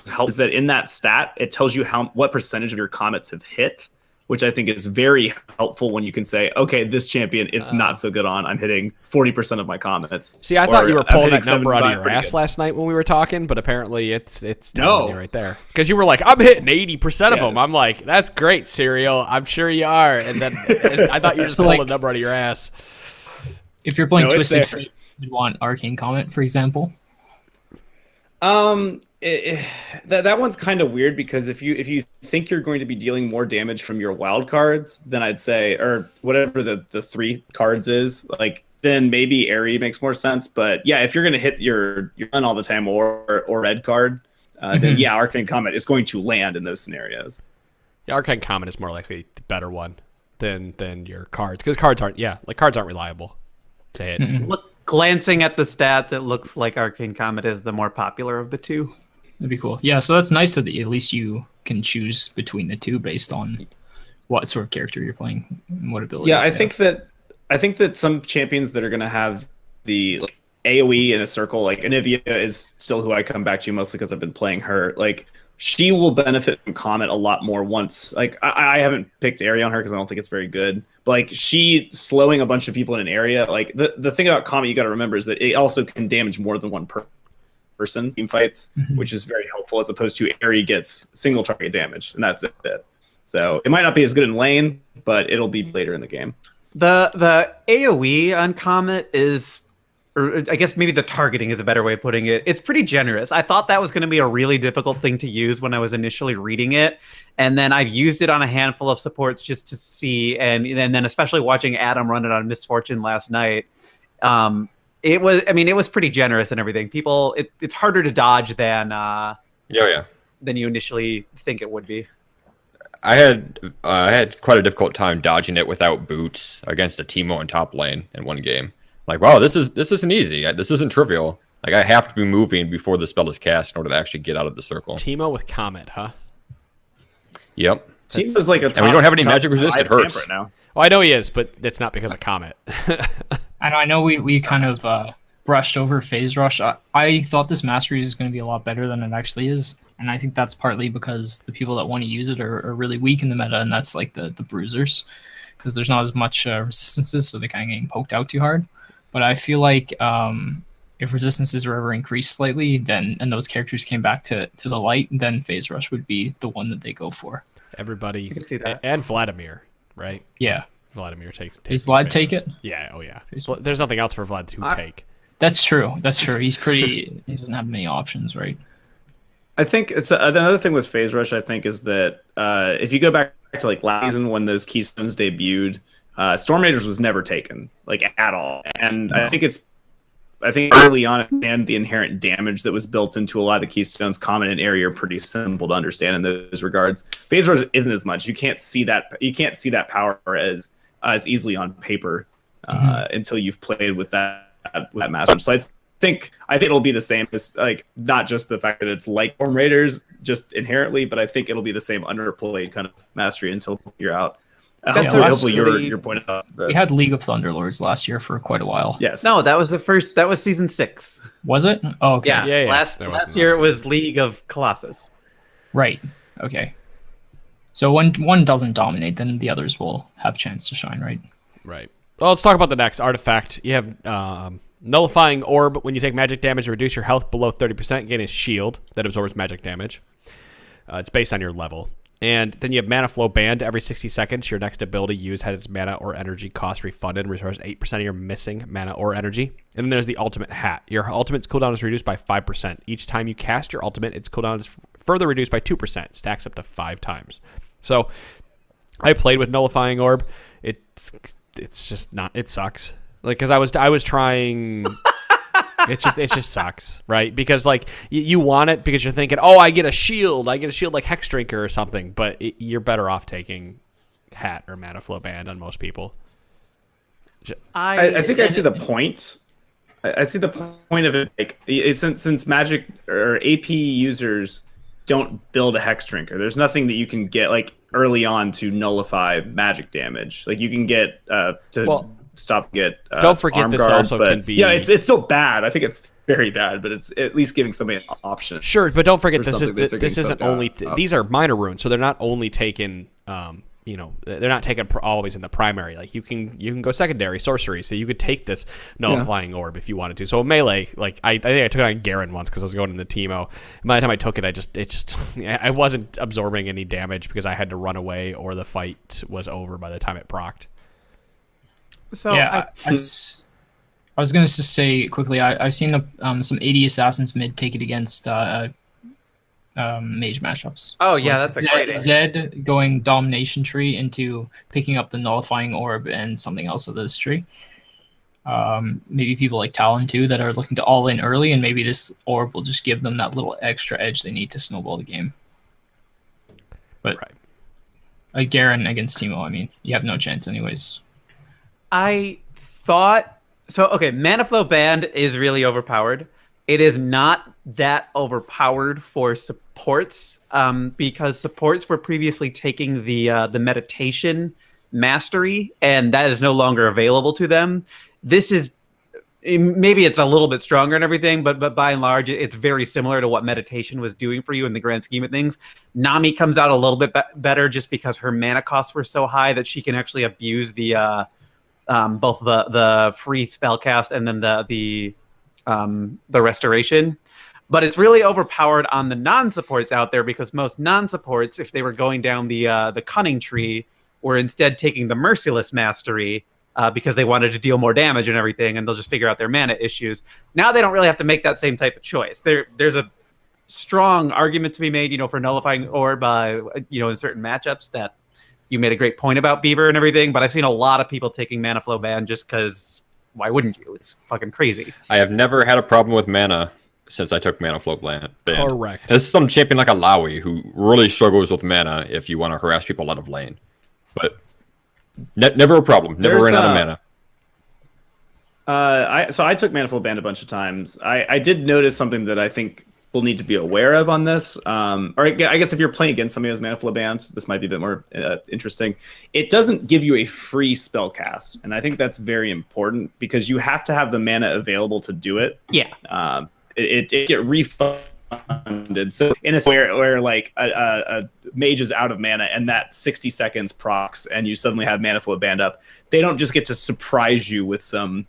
helps is that in that stat it tells you what percentage of your comets have hit, which I think is very helpful when you can say, okay, this champion it's not so good on. I'm hitting 40% of my comets. See, I thought Or you were I'm pulling hitting that number out of 75 your pretty ass good. last night when we were talking, but apparently it's telling No. you right there. Because you were like, I'm hitting 80% of them. Yes. I'm like, that's great, Serial. I'm sure you are. And then I thought you were just So, pulling like- a number out of your ass. If you're playing No, it's Twisted there. Fate, you'd want Arcane Comet, for example. That one's kind of weird because if you think you're going to be dealing more damage from your wild cards, then I'd say, or whatever the 3 cards is, like then maybe Airy makes more sense. But yeah, if you're going to hit your gun all the time or red card, then yeah, Arcane Comet is going to land in those scenarios. The Arcane Comet is more likely the better one than your cards. Because cards aren't reliable to hit. Look, glancing at the stats, it looks like Arcane Comet is the more popular of the two. That'd be cool. Yeah, so that's nice that at least you can choose between the two based on what sort of character you're playing and what abilities. Yeah, they I think that some champions that are going to have the like, AoE in a circle, like Anivia is still who I come back to mostly because I've been playing her. Like she will benefit from Comet a lot more once. Like I haven't picked area on her because I don't think it's very good. But like she slowing a bunch of people in an area. Like the thing about Comet you got to remember is that it also can damage more than one person team fights, which is very helpful as opposed to Airy gets single target damage and that's it. So it might not be as good in lane, but it'll be later in the game. The AoE on Comet is, or I guess maybe the targeting is a better way of putting it. It's pretty generous. I thought that was going to be a really difficult thing to use when I was initially reading it, and then I've used it on a handful of supports just to see, and then especially watching Adam run it on Misfortune last night. It was pretty generous and everything. It's harder to dodge than Yeah. than you initially think it would be. I had quite a difficult time dodging it without boots against a Teemo in top lane in one game. Like, wow, this isn't easy. This isn't trivial. Like, I have to be moving before the spell is cast in order to actually get out of the circle. Teemo with Comet, huh? Yep. Teemo's like a And we don't have any top magic resist, it 5 camp hurts. right now. Oh, I know he is, but it's not because of Comet. I know we kind of brushed over Phase Rush. I thought this Mastery is going to be a lot better than it actually is. And I think that's partly because the people that want to use it are really weak in the meta, and that's like the bruisers. Because there's not as much resistances, so they're kind of getting poked out too hard. But I feel like if resistances were ever increased slightly, then and those characters came back to the light, then Phase Rush would be the one that they go for. Everybody can see that. and Vladimir, right? Yeah. Vladimir takes Does Vlad Phase take Rush. it? Yeah, oh yeah. Phase There's nothing else for Vlad to take. That's true. He's pretty. He doesn't have many options, right? I think it's another thing with Phase Rush. I think is that if you go back to like last season when those Keystones debuted, Storm Raiders was never taken like at all, and I think early on and the inherent damage that was built into a lot of the Keystones, Comet and Area are pretty simple to understand in those regards. Phase Rush isn't as much. You can't see that power as easily on paper until you've played with that master. So I think it'll be the same as like not just the fact that it's like Storm Raiders just inherently, but I think it'll be the same underplayed kind of mastery until we figure out. Hopefully your point out. We had League of Thunderlords last year for quite a while. Yes. No, that was season 6. Was it? Oh, okay. Yeah. Last year it was League of Colossus. Right. Okay. So when one doesn't dominate, then the others will have chance to shine, right? Right. Well, let's talk about the next artifact. You have Nullifying Orb. When you take magic damage, reduce your health below 30%. Gain a shield that absorbs magic damage. It's based on your level. And then you have Mana Flow Band. Every 60 seconds, your next ability used has its mana or energy cost refunded and restores 8% of your missing mana or energy. And then there's the Ultimate Hat. Your ultimate's cooldown is reduced by 5%. Each time you cast your ultimate, its cooldown is further reduced by 2%. Stacks up to 5 times. So I played with Nullifying Orb. It's just not. It sucks. Like, because I was trying. It just sucks, right? Because like you want it because you're thinking, oh, I get a shield like Hex Drinker or something, but you're better off taking Hat or Mana Flow Band on most people. I think I see the point. I see the point of it. Like, since Magic or AP users don't build a Hex Drinker, there's nothing that you can get like early on to nullify magic damage. Like you can get don't forget arm this guard, also but, can be. Yeah, it's still bad. I think it's very bad, but it's at least giving somebody an option. Sure, but don't forget for this isn't only these are minor runes, so they're not only taken. They're not taken always in the primary. Like you can go secondary sorcery, so you could take this Nullifying Orb if you wanted to. So melee, like I think I took it on Garen once because I was going into Teemo. And by the time I took it, I wasn't absorbing any damage because I had to run away or the fight was over by the time it procced. So yeah, I was going to say quickly. I've seen some AD assassins mid take it against mage matchups. Oh, so yeah, that's a great idea. Zed going domination tree into picking up the Nullifying Orb and something else of this tree. Maybe people like Talon too that are looking to all in early, and maybe this orb will just give them that little extra edge they need to snowball the game. But like Garen against Teemo, I mean, you have no chance anyways. I thought so. Okay, Mana Flow Band is really overpowered. It is not that overpowered for supports because supports were previously taking the meditation mastery, and that is no longer available to them. This is maybe it's a little bit stronger and everything, but by and large, it's very similar to what meditation was doing for you in the grand scheme of things. Nami comes out a little bit better just because her mana costs were so high that she can actually abuse the both the free spell cast and then the restoration. But it's really overpowered on the non-supports out there because most non-supports, if they were going down the cunning tree, were instead taking the merciless mastery because they wanted to deal more damage and everything, and they'll just figure out their mana issues. Now they don't really have to make that same type of choice. There's a strong argument to be made, for Nullifying Orb, in certain matchups that you made a great point about Beaver and everything, but I've seen a lot of people taking Mana Flow Band just because why wouldn't you? It's fucking crazy. I have never had a problem with mana since I took Mana Flow Band. Correct. This is some champion like a Lowy who really struggles with mana if you want to harass people out of lane. But never a problem. Never ran out of mana. I took Mana Flow Band a bunch of times. I did notice something that I think we'll need to be aware of on this. Or I guess if you're playing against somebody who has Mana Flow Band, this might be a bit more interesting. It doesn't give you a free spell cast, and I think that's very important because you have to have the mana available to do it. Yeah. It get refunded. So in a where like a mage is out of mana and that 60 seconds procs and you suddenly have Mana Flow Band up, they don't just get to surprise you with some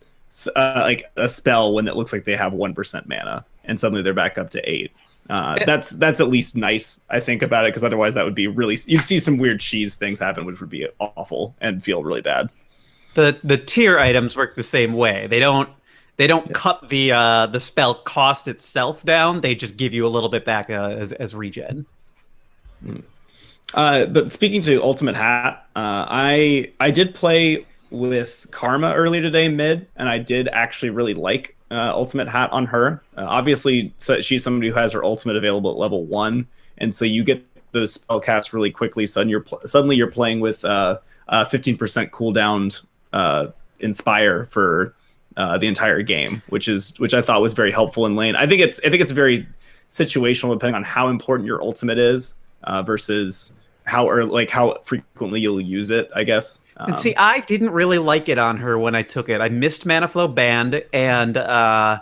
like a spell when it looks like they have 1% mana and suddenly they're back up to 8. That's at least nice, I think, about it, because otherwise that would be really, you'd see some weird cheese things happen, which would be awful and feel really bad. The tier items work the same way. They don't cut the spell cost itself down. They just give you a little bit back as regen. But speaking to Ultimate Hat, I did play with Karma earlier today mid, and I did actually really like Ultimate Hat on her. Obviously, she's somebody who has her ultimate available at level 1, and so you get those spell casts really quickly. Suddenly you're playing with 15% cooldown Inspire for the entire game, which I thought was very helpful in lane. I think it's very situational depending on how important your ultimate is versus how frequently you'll use it, I guess. And see, I didn't really like it on her when I took it. I missed Mana Flow Band, and I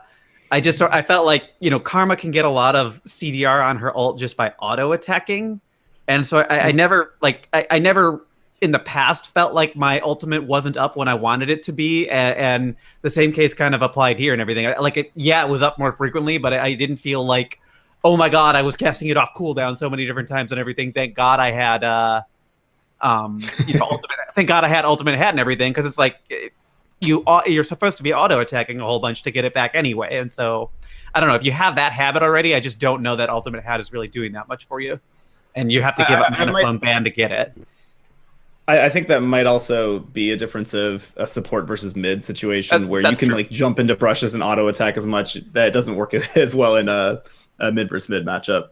felt like, Karma can get a lot of CDR on her ult just by auto attacking, and so I never in the past felt like my ultimate wasn't up when I wanted it to be, and the same case kind of applied here and everything. It was up more frequently, but I didn't feel like, oh my god, I was casting it off cooldown so many different times and everything. Thank God I had ultimate. Thank God I had ultimate hat and everything, because it's like you're supposed to be auto attacking a whole bunch to get it back anyway. And so I don't know if you have that habit already. I just don't know that ultimate hat is really doing that much for you, and you have to give up Mana Flow Band to get it. I think that might also be a difference of a support versus mid situation where you can true. jump into brushes and auto attack as much. That doesn't work as well in a mid versus mid matchup.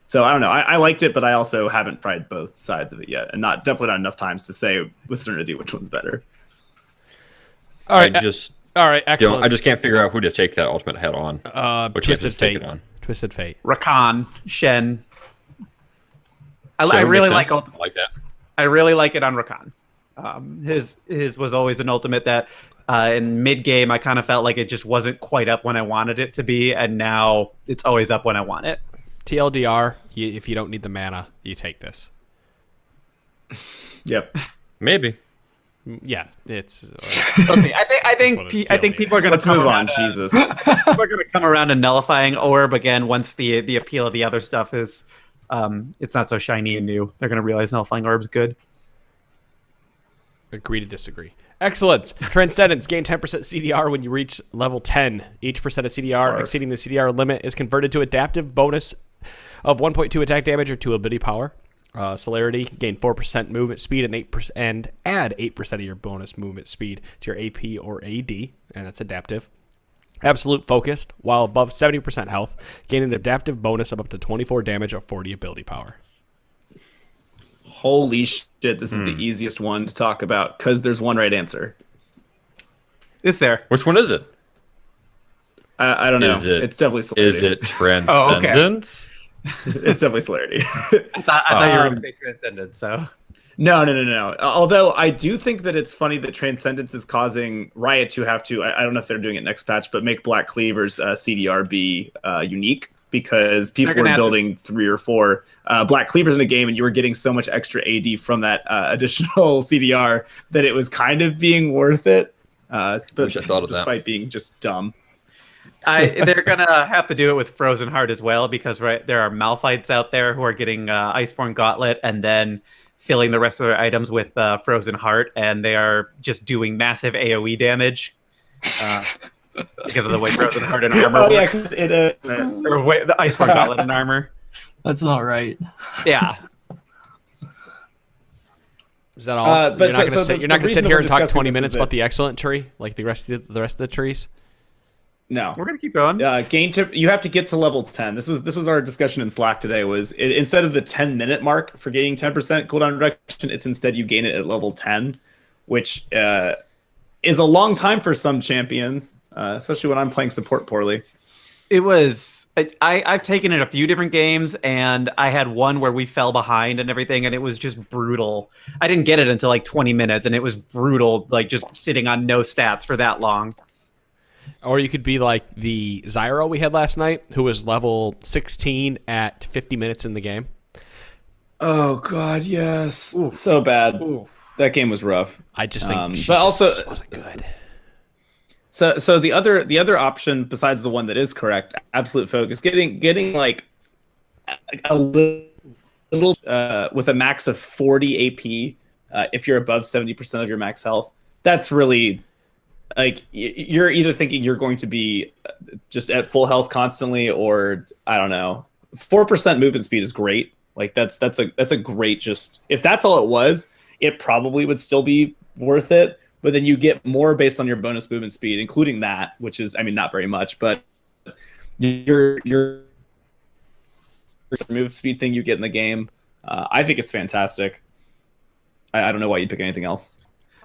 So I don't know. I liked it, but I also haven't tried both sides of it yet, and definitely not enough times to say with certainty which one's better. All right, I excellent. just can't figure out who to take that ultimate head on. Which Twisted Fate. Take it on. Twisted Fate. Rakan, Shen. I Shen really makes like sense. I like that. I really like it on Rakan. His was always an ultimate that in mid game I kind of felt like it just wasn't quite up when I wanted it to be, and now it's always up when I want it. TLDR, if you don't need the mana, you take this. Yep. Maybe. Yeah, it's. I think people are going to move on. Jesus, people are going to come around to nullifying Orb again once the appeal of the other stuff is, it's not so shiny and new. They're going to realize nullifying Orb's good. Agree to disagree. Excellent. Transcendence. Gain 10% CDR when you reach level 10. Each percent of CDR exceeding the CDR limit is converted to adaptive bonus of 1.2 attack damage or 2 ability power. Celerity. Gain 4% movement speed and add 8% of your bonus movement speed to your AP or AD, and that's adaptive. Absolute focused. While above 70% health, gain an adaptive bonus of up to 24 damage or 40 ability power. Holy shit, this is the easiest one to talk about because there's one right answer. Is there? Which one is it? I don't know. It's definitely Celerity. Is it Transcendence? It's definitely Celerity. I thought you were going to say Transcendence, so... No. Although I do think that it's funny that Transcendence is causing Riot to have to, I don't know if they're doing it next patch, but make Black Cleaver's CDR be unique, because people were building 3 or 4 Black Cleavers in a game, and you were getting so much extra AD from that additional CDR that it was kind of being worth it. But Wish I thought of despite being just dumb. They're gonna have to do it with Frozen Heart as well, because there are Malphites out there who are getting Iceborne Gauntlet and then filling the rest of their items with Frozen Heart, and they are just doing massive AoE damage because of the way Frozen Heart and armor work. Or the Iceborne Gauntlet and armor. That's not right. Yeah. Is that all? But you're not going to sit here and talk 20 minutes about the excellent tree, like the rest of the trees? No, we're gonna keep going. You have to get to level 10. This was our discussion in Slack today. Instead of the 10-minute mark for gaining 10% cooldown reduction, it's instead you gain it at level 10, which is a long time for some champions, especially when I'm playing support poorly. It was. I've taken it a few different games, and I had one where we fell behind and everything, and it was just brutal. I didn't get it until like 20 minutes, and it was brutal, like just sitting on no stats for that long. Or you could be like the Zyro we had last night, who was level 16 at 50 minutes in the game. Oh God, yes. Ooh. So bad. Ooh. That game was rough. I just think she wasn't good. So the other option besides the one that is correct, absolute focus, getting like a little with a max of 40 AP, if you're above 70% of your max health, that's really. Like, you're either thinking you're going to be just at full health constantly, or I don't know. 4% movement speed is great. Like that's a great, just if that's all it was, it probably would still be worth it. But then you get more based on your bonus movement speed, including that, which is, I mean, not very much, but your move speed thing you get in the game, I think it's fantastic. I don't know why you'd pick anything else.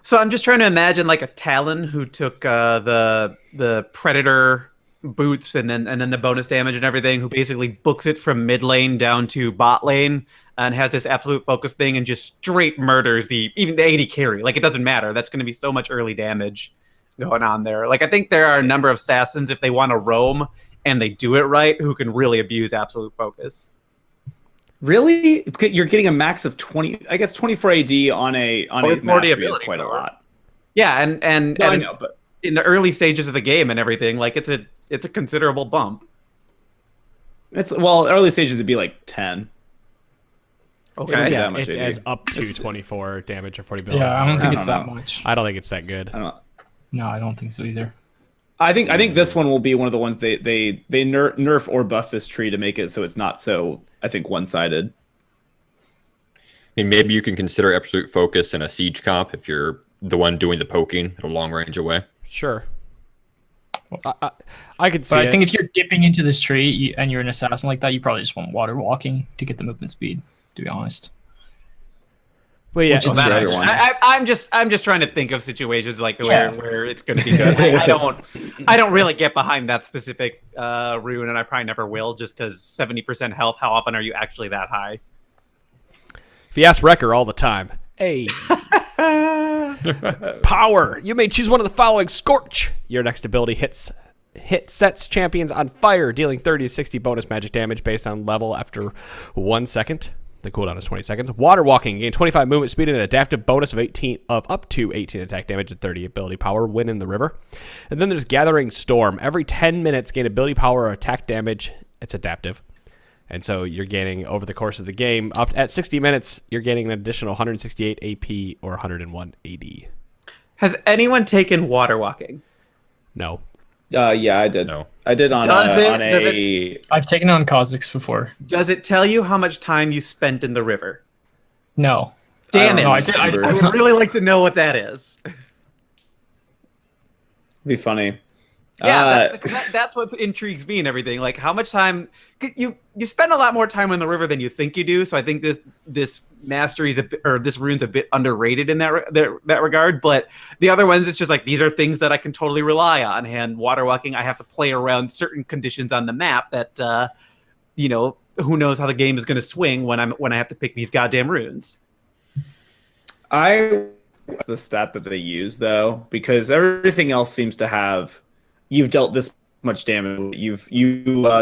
So I'm just trying to imagine like a Talon who took the Predator boots and then the bonus damage and everything, who basically books it from mid lane down to bot lane and has this absolute focus thing and just straight murders even the AD carry. Like, it doesn't matter. That's going to be so much early damage going on there. Like, I think there are a number of assassins, if they want to roam and they do it right, who can really abuse absolute focus. Really? You're getting a max of 20, I guess 24 AD on a mastery is quite a lot. Yeah, and I know, but in the early stages of the game and everything, like, it's a considerable bump. Early stages it'd be like 10. Okay. Yeah, much it's AD. as up to 24 damage or 40 billion. Yeah, I don't think I it's don't that know. much. I don't think it's that good. I don't know. No, I don't think so either. I think this one will be one of the ones they nerf or buff this tree to make it so it's not so, I think, one-sided. I mean, maybe you can consider absolute focus in a siege comp if you're the one doing the poking at a long range away. Sure. I could see But it. I think if you're dipping into this tree and you're an assassin like that, you probably just want water walking to get the movement speed, to be honest. Well, yeah, Which is Well, the that- other one. I'm just trying to think of situations like Yeah. where it's going to be good. I don't really get behind that specific rune, and I probably never will, just because 70% health. How often are you actually that high? if you ask Wrecker all the time, hey, power, you may choose one of the following. Scorch. Your next ability sets champions on fire, dealing 30 to 60 bonus magic damage based on level after 1 second. The cooldown is 20 seconds. Water walking, gain 25 movement speed and an adaptive bonus of up to 18 attack damage and 30 ability power when in the river. And then there's Gathering Storm. Every 10 minutes, gain ability power or attack damage. It's adaptive. And so you're gaining over the course of the game. Up at 60 minutes, you're gaining an additional 168 AP or 101 AD. Has anyone taken water walking? No. Yeah, I did. No. I did on Does a. I've taken it on Kha'Zix before. Does it tell you how much time you spent in the river? No. Damn it! No, I did. I would really like to know what that is. Be funny. Yeah, that's what intrigues me and everything. Like, how much time you spend a lot more time on the river than you think you do. So I think this mastery is this rune's a bit underrated in that regard. But the other ones, it's just like, these are things that I can totally rely on. And water walking, I have to play around certain conditions on the map that who knows how the game is going to swing when I have to pick these goddamn runes. I the stat that they use though, because everything else seems to have. You've dealt this much damage. You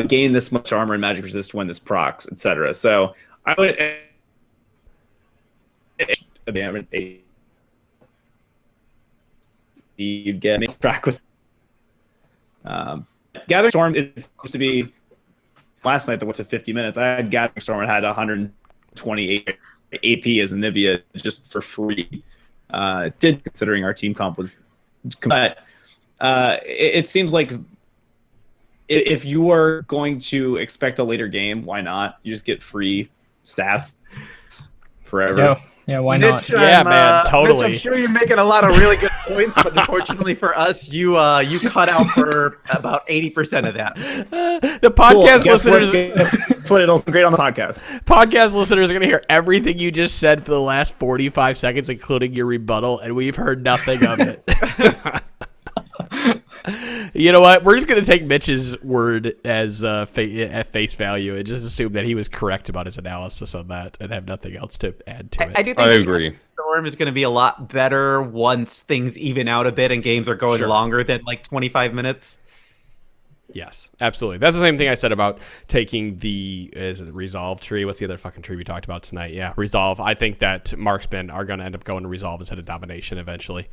gained this much armor and magic resist when this procs, etc. So I would. You get track with. Gathering Storm is supposed to be. Last night that went to 50 minutes. I had Gathering Storm and had 128 AP as a Nivea just for free. Did considering our team comp was, but. It seems like if you are going to expect a later game, why not? You just get free stats forever. Yeah, why not? Mitch, man, totally. Mitch, I'm sure you're making a lot of really good points, but unfortunately for us, you cut out for about 80% of that. The podcast listeners, That's what it'll great on the podcast. podcast listeners are going to hear everything you just said for the last 45 seconds, including your rebuttal, and we've heard nothing of it. You know what? We're just going to take Mitch's word as at face value and just assume that he was correct about his analysis on that and have nothing else to add to it. I do think I agree. Storm is going to be a lot better once things even out a bit and games are going Sure. longer than like 25 minutes. Yes, absolutely. That's the same thing I said about taking the Resolve tree. What's the other fucking tree we talked about tonight? Yeah, Resolve. I think that Marksmen are going to end up going to Resolve instead of Domination eventually.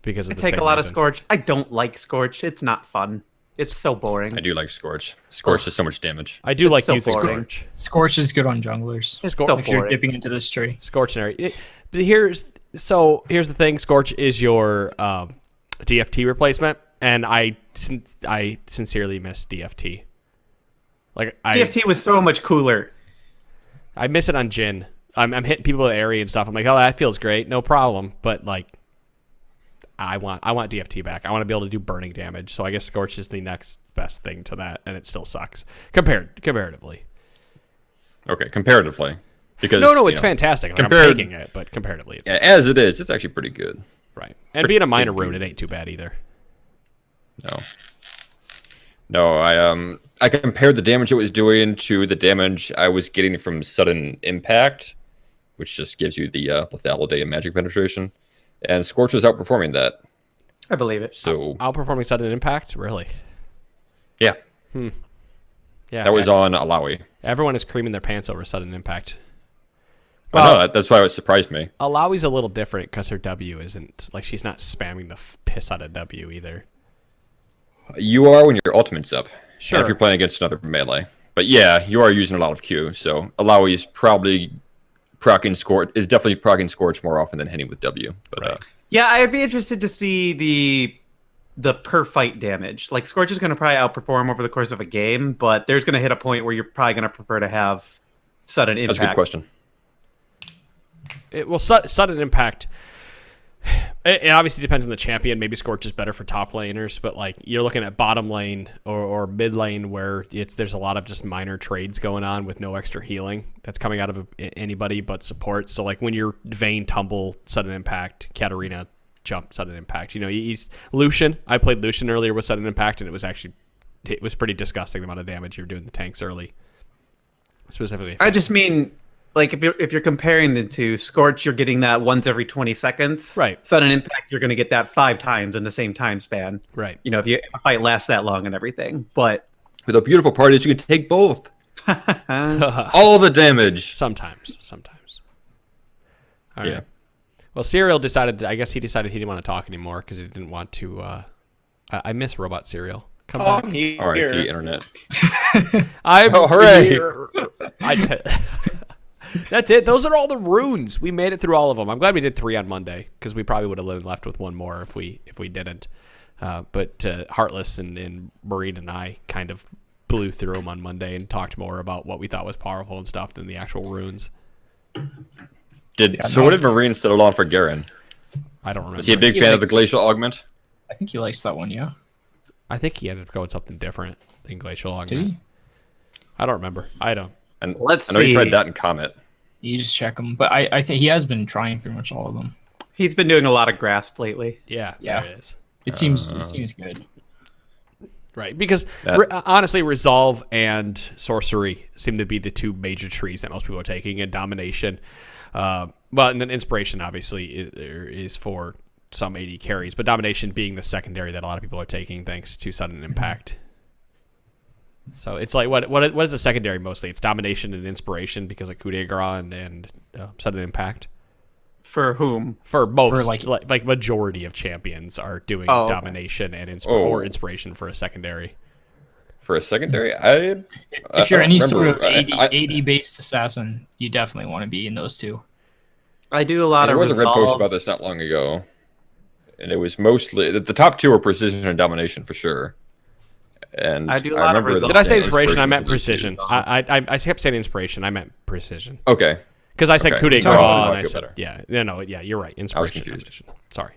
Because of I the take same a lot of reason. Scorch. I don't like Scorch. It's not fun. It's so boring. I do like Scorch. Scorch does so much damage. I do like so using boring. Scorch. Scorch is good on junglers. It's Scorch- so If you're boring. dipping into this tree. Scorchinary. But here's the thing. Scorch is your DFT replacement, and I sincerely miss DFT. Like DFT was so much cooler. I miss it on Jhin. I'm hitting people with area and stuff. I'm like, oh, that feels great, no problem. But like, I want DFT back. I want to be able to do burning damage. So I guess Scorch is the next best thing to that, and it still sucks comparatively. Okay, comparatively, because No, it's fantastic. Like, I'm compared- taking it, but comparatively, it's Yeah, as it is, it's actually pretty good. Right. And being a minor rune, it ain't too bad either. No, I compared the damage it was doing to the damage I was getting from sudden impact, which just gives you the lethality and magic penetration, and Scorch was outperforming that. I believe it. So Outperforming sudden impact, really? yeah, Yeah. that was on Alawi. Everyone is creaming their pants over sudden impact. Well, no, that's why it surprised me. Alawi's a little different because her W isn't like she's not spamming the piss out of W either. You are when your ultimate's up. Sure. And if you're playing against another melee. But yeah, you are using a lot of Q, so Alawi's probably is definitely proccing Scorch more often than hitting with W. But Right. Yeah, I'd be interested to see the per fight damage. Like Scorch is going to probably outperform over the course of a game, but there's going to hit a point where you're probably going to prefer to have sudden impact. that's a good question. Sudden impact. It obviously depends on the champion. Maybe Scorch is better for top laners, but like you're looking at bottom lane or mid lane where there's a lot of just minor trades going on with no extra healing that's coming out of anybody but support. So like when you're Vayne tumble sudden impact, Katarina jump sudden impact. You know, he's Lucian. I played Lucian earlier with sudden impact, and it was pretty disgusting the amount of damage you're doing the tanks early. Specifically, I just mean, like if you're comparing the two, Scorch, you're getting that once every 20 seconds. Right. Sudden impact, you're going to get that 5 times in the same time span. right. You know, if a fight lasts that long and everything. But But the beautiful part is you can take both. All the damage. Sometimes. All right. Yeah. Well, Serial decided. I guess he decided he didn't want to talk anymore because he didn't want to. I miss Robot Serial. Come back. R.I.P. Internet. I'm hooray. here. That's it. Those are all the runes. We made it through all of them. I'm glad we did 3 on Monday because we probably would have left with 1 more if we didn't. But Heartless and Marine and I kind of blew through them on Monday and talked more about what we thought was powerful and stuff than the actual runes. What did Marine settle on for Garen? I don't remember. Was he a big fan of the Glacial Augment? I think he likes that one, yeah. I think he ended up going something different than Glacial Did Augment. he? I don't remember. I don't. And Let's I know you see. tried that in Comet. You just check him. But I think he has been trying pretty much all of them. he's been doing a lot of grasp lately. Yeah, Yeah. there it is. It seems good. Right, because honestly, Resolve and Sorcery seem to be the 2 major trees that most people are taking, and Domination. Well, and then Inspiration, obviously, is for some AD carries, but Domination being the secondary that a lot of people are taking thanks to Sudden Impact. So it's like, what is the secondary mostly? It's Domination and Inspiration because of Coup de Grace and Sudden Impact. For whom? For most, For like majority of champions are doing Domination and or Inspiration for a secondary. For a secondary? If you're any sort of remember. AD based assassin, you definitely want to be in those 2. I do a lot There of was a red post Resolve. about this not long ago. And it was mostly... The top 2 were Precision and Domination for sure. And I do a lot of remember Resolve. Did I say Yeah, Inspiration? I meant for those two. Precision. I kept saying Inspiration. I meant Precision. Okay. Because I said Okay. Coup de Grace, Oh, I and I feel said, better. yeah, you're right. Inspiration. confused. Domination. Sorry.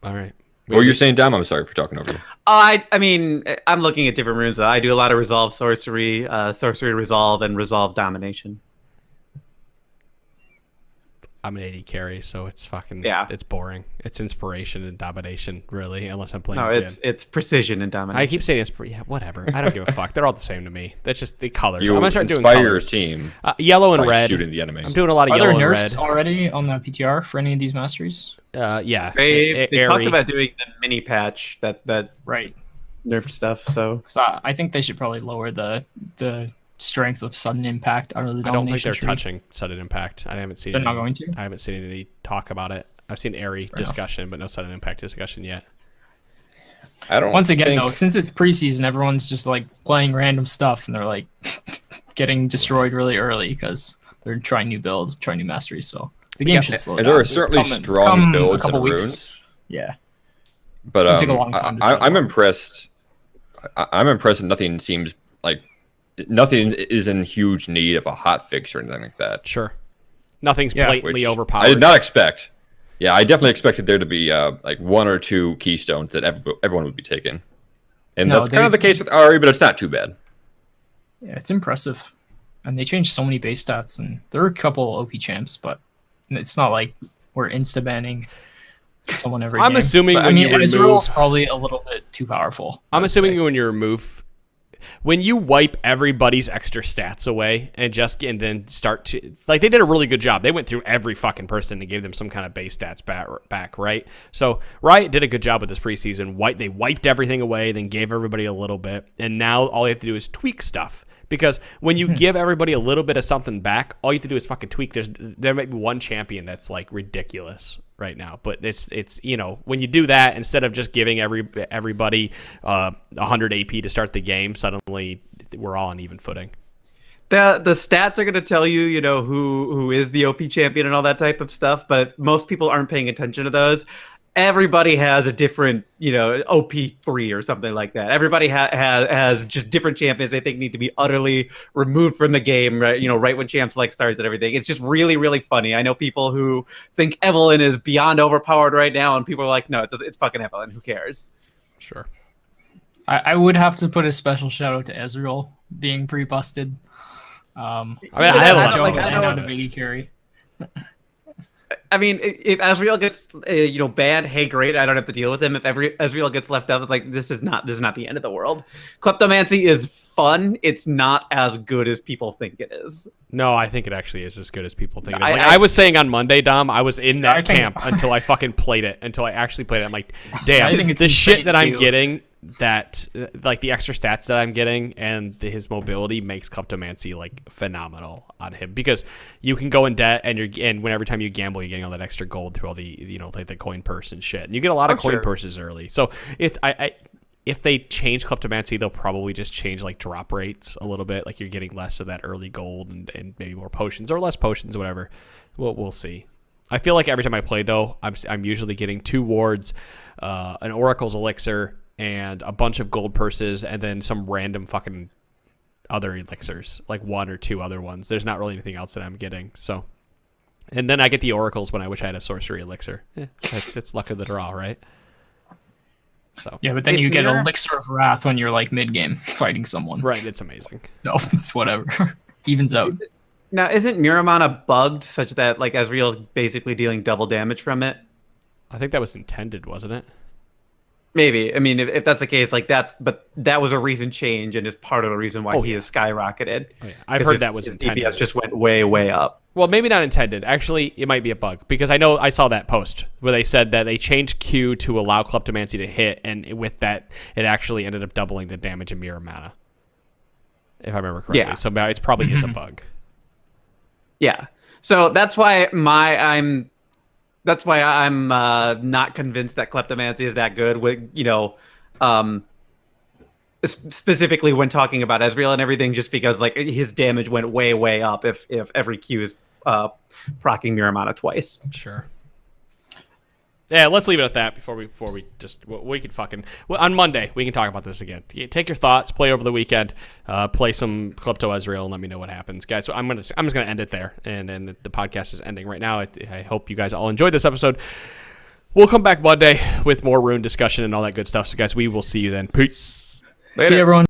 All right. What were you saying, Dom? I'm sorry for talking over you. I mean, I'm looking at different runes. I do a lot of Resolve Sorcery, Sorcery Resolve, and Resolve Domination. I'm an AD carry, so it's fucking Yeah. It's boring. It's Inspiration and Domination, really, unless I'm playing No, Jhin. it's Precision and Domination. I keep saying Inspiration. Yeah, whatever. I don't give a fuck. They're all the same to me. That's just the colors. You I'm gonna start doing inspire your colors. team Yellow and by red. shooting the enemies. I'm doing a lot of Are there yellow and nerfs red. already on the PTR for any of these masteries? Yeah. They Airy. talked about doing the mini patch that Right. nerf stuff. So So I think they should probably lower the strength of sudden impact out of the I don't think domination they're tree. touching sudden impact. I haven't seen. They're not any- going to? I haven't seen any talk about it. I've seen airy enough. discussion, but no sudden impact discussion yet. I don't Once again, think... though, since it's preseason, everyone's just like playing random stuff, and they're like getting destroyed really early because they're trying new builds, trying new masteries. So the game should slow And down. there are certainly Come strong a builds couple and weeks. runes. Yeah, But gonna take a long time to settle I'm down. impressed. I'm impressed that nothing seems like... Nothing is in huge need of a hot fix or anything like that. Sure. Nothing's Yeah. blatantly Which overpowered. I did not expect. Yeah, I definitely expected there to be like 1 or 2 keystones that everyone would be taking. And No, that's kind of the case with Ari, but it's not too bad. yeah, it's impressive, and they changed so many base stats, and there are a couple OP champs, but it's not like we're insta banning someone every I'm game. assuming But, when you Ezreal's remove- probably a little bit too powerful. I'm assuming when you remove, when you wipe everybody's extra stats away and then start to, like, they did a really good job. They went through every fucking person and gave them some kind of base stats back, right? So Riot did a good job with this preseason. They wiped everything away, then gave everybody a little bit, and now all you have to do is tweak stuff. Because when you give everybody a little bit of something back, all you have to do is fucking tweak. There might be one champion that's like ridiculous right now, but it's when you do that, instead of just giving everybody 100 AP to start the game, suddenly we're all on even footing. The stats are going to tell you, who is the OP champion and all that type of stuff, but most people aren't paying attention to those. Everybody has a different, OP3 or something like that. Everybody has just different champions they think need to be utterly removed from the game, right? Right when champs like starts and everything. It's just really, really funny. I know people who think Evelyn is beyond overpowered right now, and people are like, no, it's fucking Evelyn. Who cares? Sure. I would have to put a special shout out to Ezreal being pre-busted. I had a lot of fun. Out of AD carry. I mean, if Ezreal gets banned, hey, great, I don't have to deal with him. If Ezreal gets left out, it's like this is not the end of the world. Kleptomancy is fun. It's not as good as people think it is. No, I think it actually is as good as people think it is. I was saying on Monday, Dom, I was in that camp until I fucking played it. Until I actually played it, I'm like, damn, the shit that I'm getting, that like the extra stats that I'm getting, and his mobility makes Kleptomancy like phenomenal on him, because you can go in debt and every time you gamble, you're getting all that extra gold through all the like the coin purse and shit, and you get a lot of coin purses early. So it's if they change Kleptomancy, they'll probably just change like drop rates a little bit, like you're getting less of that early gold and maybe more potions or less potions, whatever. We'll see. I feel like every time I play though, I'm usually getting 2 wards, an Oracle's elixir, and a bunch of gold purses, and then some random fucking other elixirs, like 1 or 2 other ones. There's not really anything else that I'm getting. So, and then I get the oracles when I wish I had a sorcery elixir. It's luck of the draw, right? So yeah, but then you get Elixir of Wrath when you're like mid game fighting someone. Right, it's amazing. No, it's whatever. Evens out. Now, isn't Miramana bugged such that like Ezreal is basically dealing double damage from it? I think that was intended, wasn't it? Maybe. I mean, if that's the case, like that, but that was a recent change and is part of the reason why he has skyrocketed. Oh, yeah. I've heard that was his intended. DPS just went way, way up. Well, maybe not intended. Actually, it might be a bug, because I saw that post where they said that they changed Q to allow Kleptomancy to hit, and with that, it actually ended up doubling the damage in Miramana, if I remember correctly. Yeah. So it probably is a bug. Yeah. So that's why I'm not convinced that Kleptomancy is that good with, specifically when talking about Ezreal and everything, just because like his damage went way, way up if every Q is proccing Miramana twice. Sure. Yeah, let's leave it at that before we we could fucking on Monday we can talk about this again. Take your thoughts, play over the weekend, play some Klepto Ezreal, and let me know what happens, guys. So I'm just gonna end it there, and the podcast is ending right now. I hope you guys all enjoyed this episode. We'll come back Monday with more rune discussion and all that good stuff. So guys, we will see you then. Peace. See you, everyone.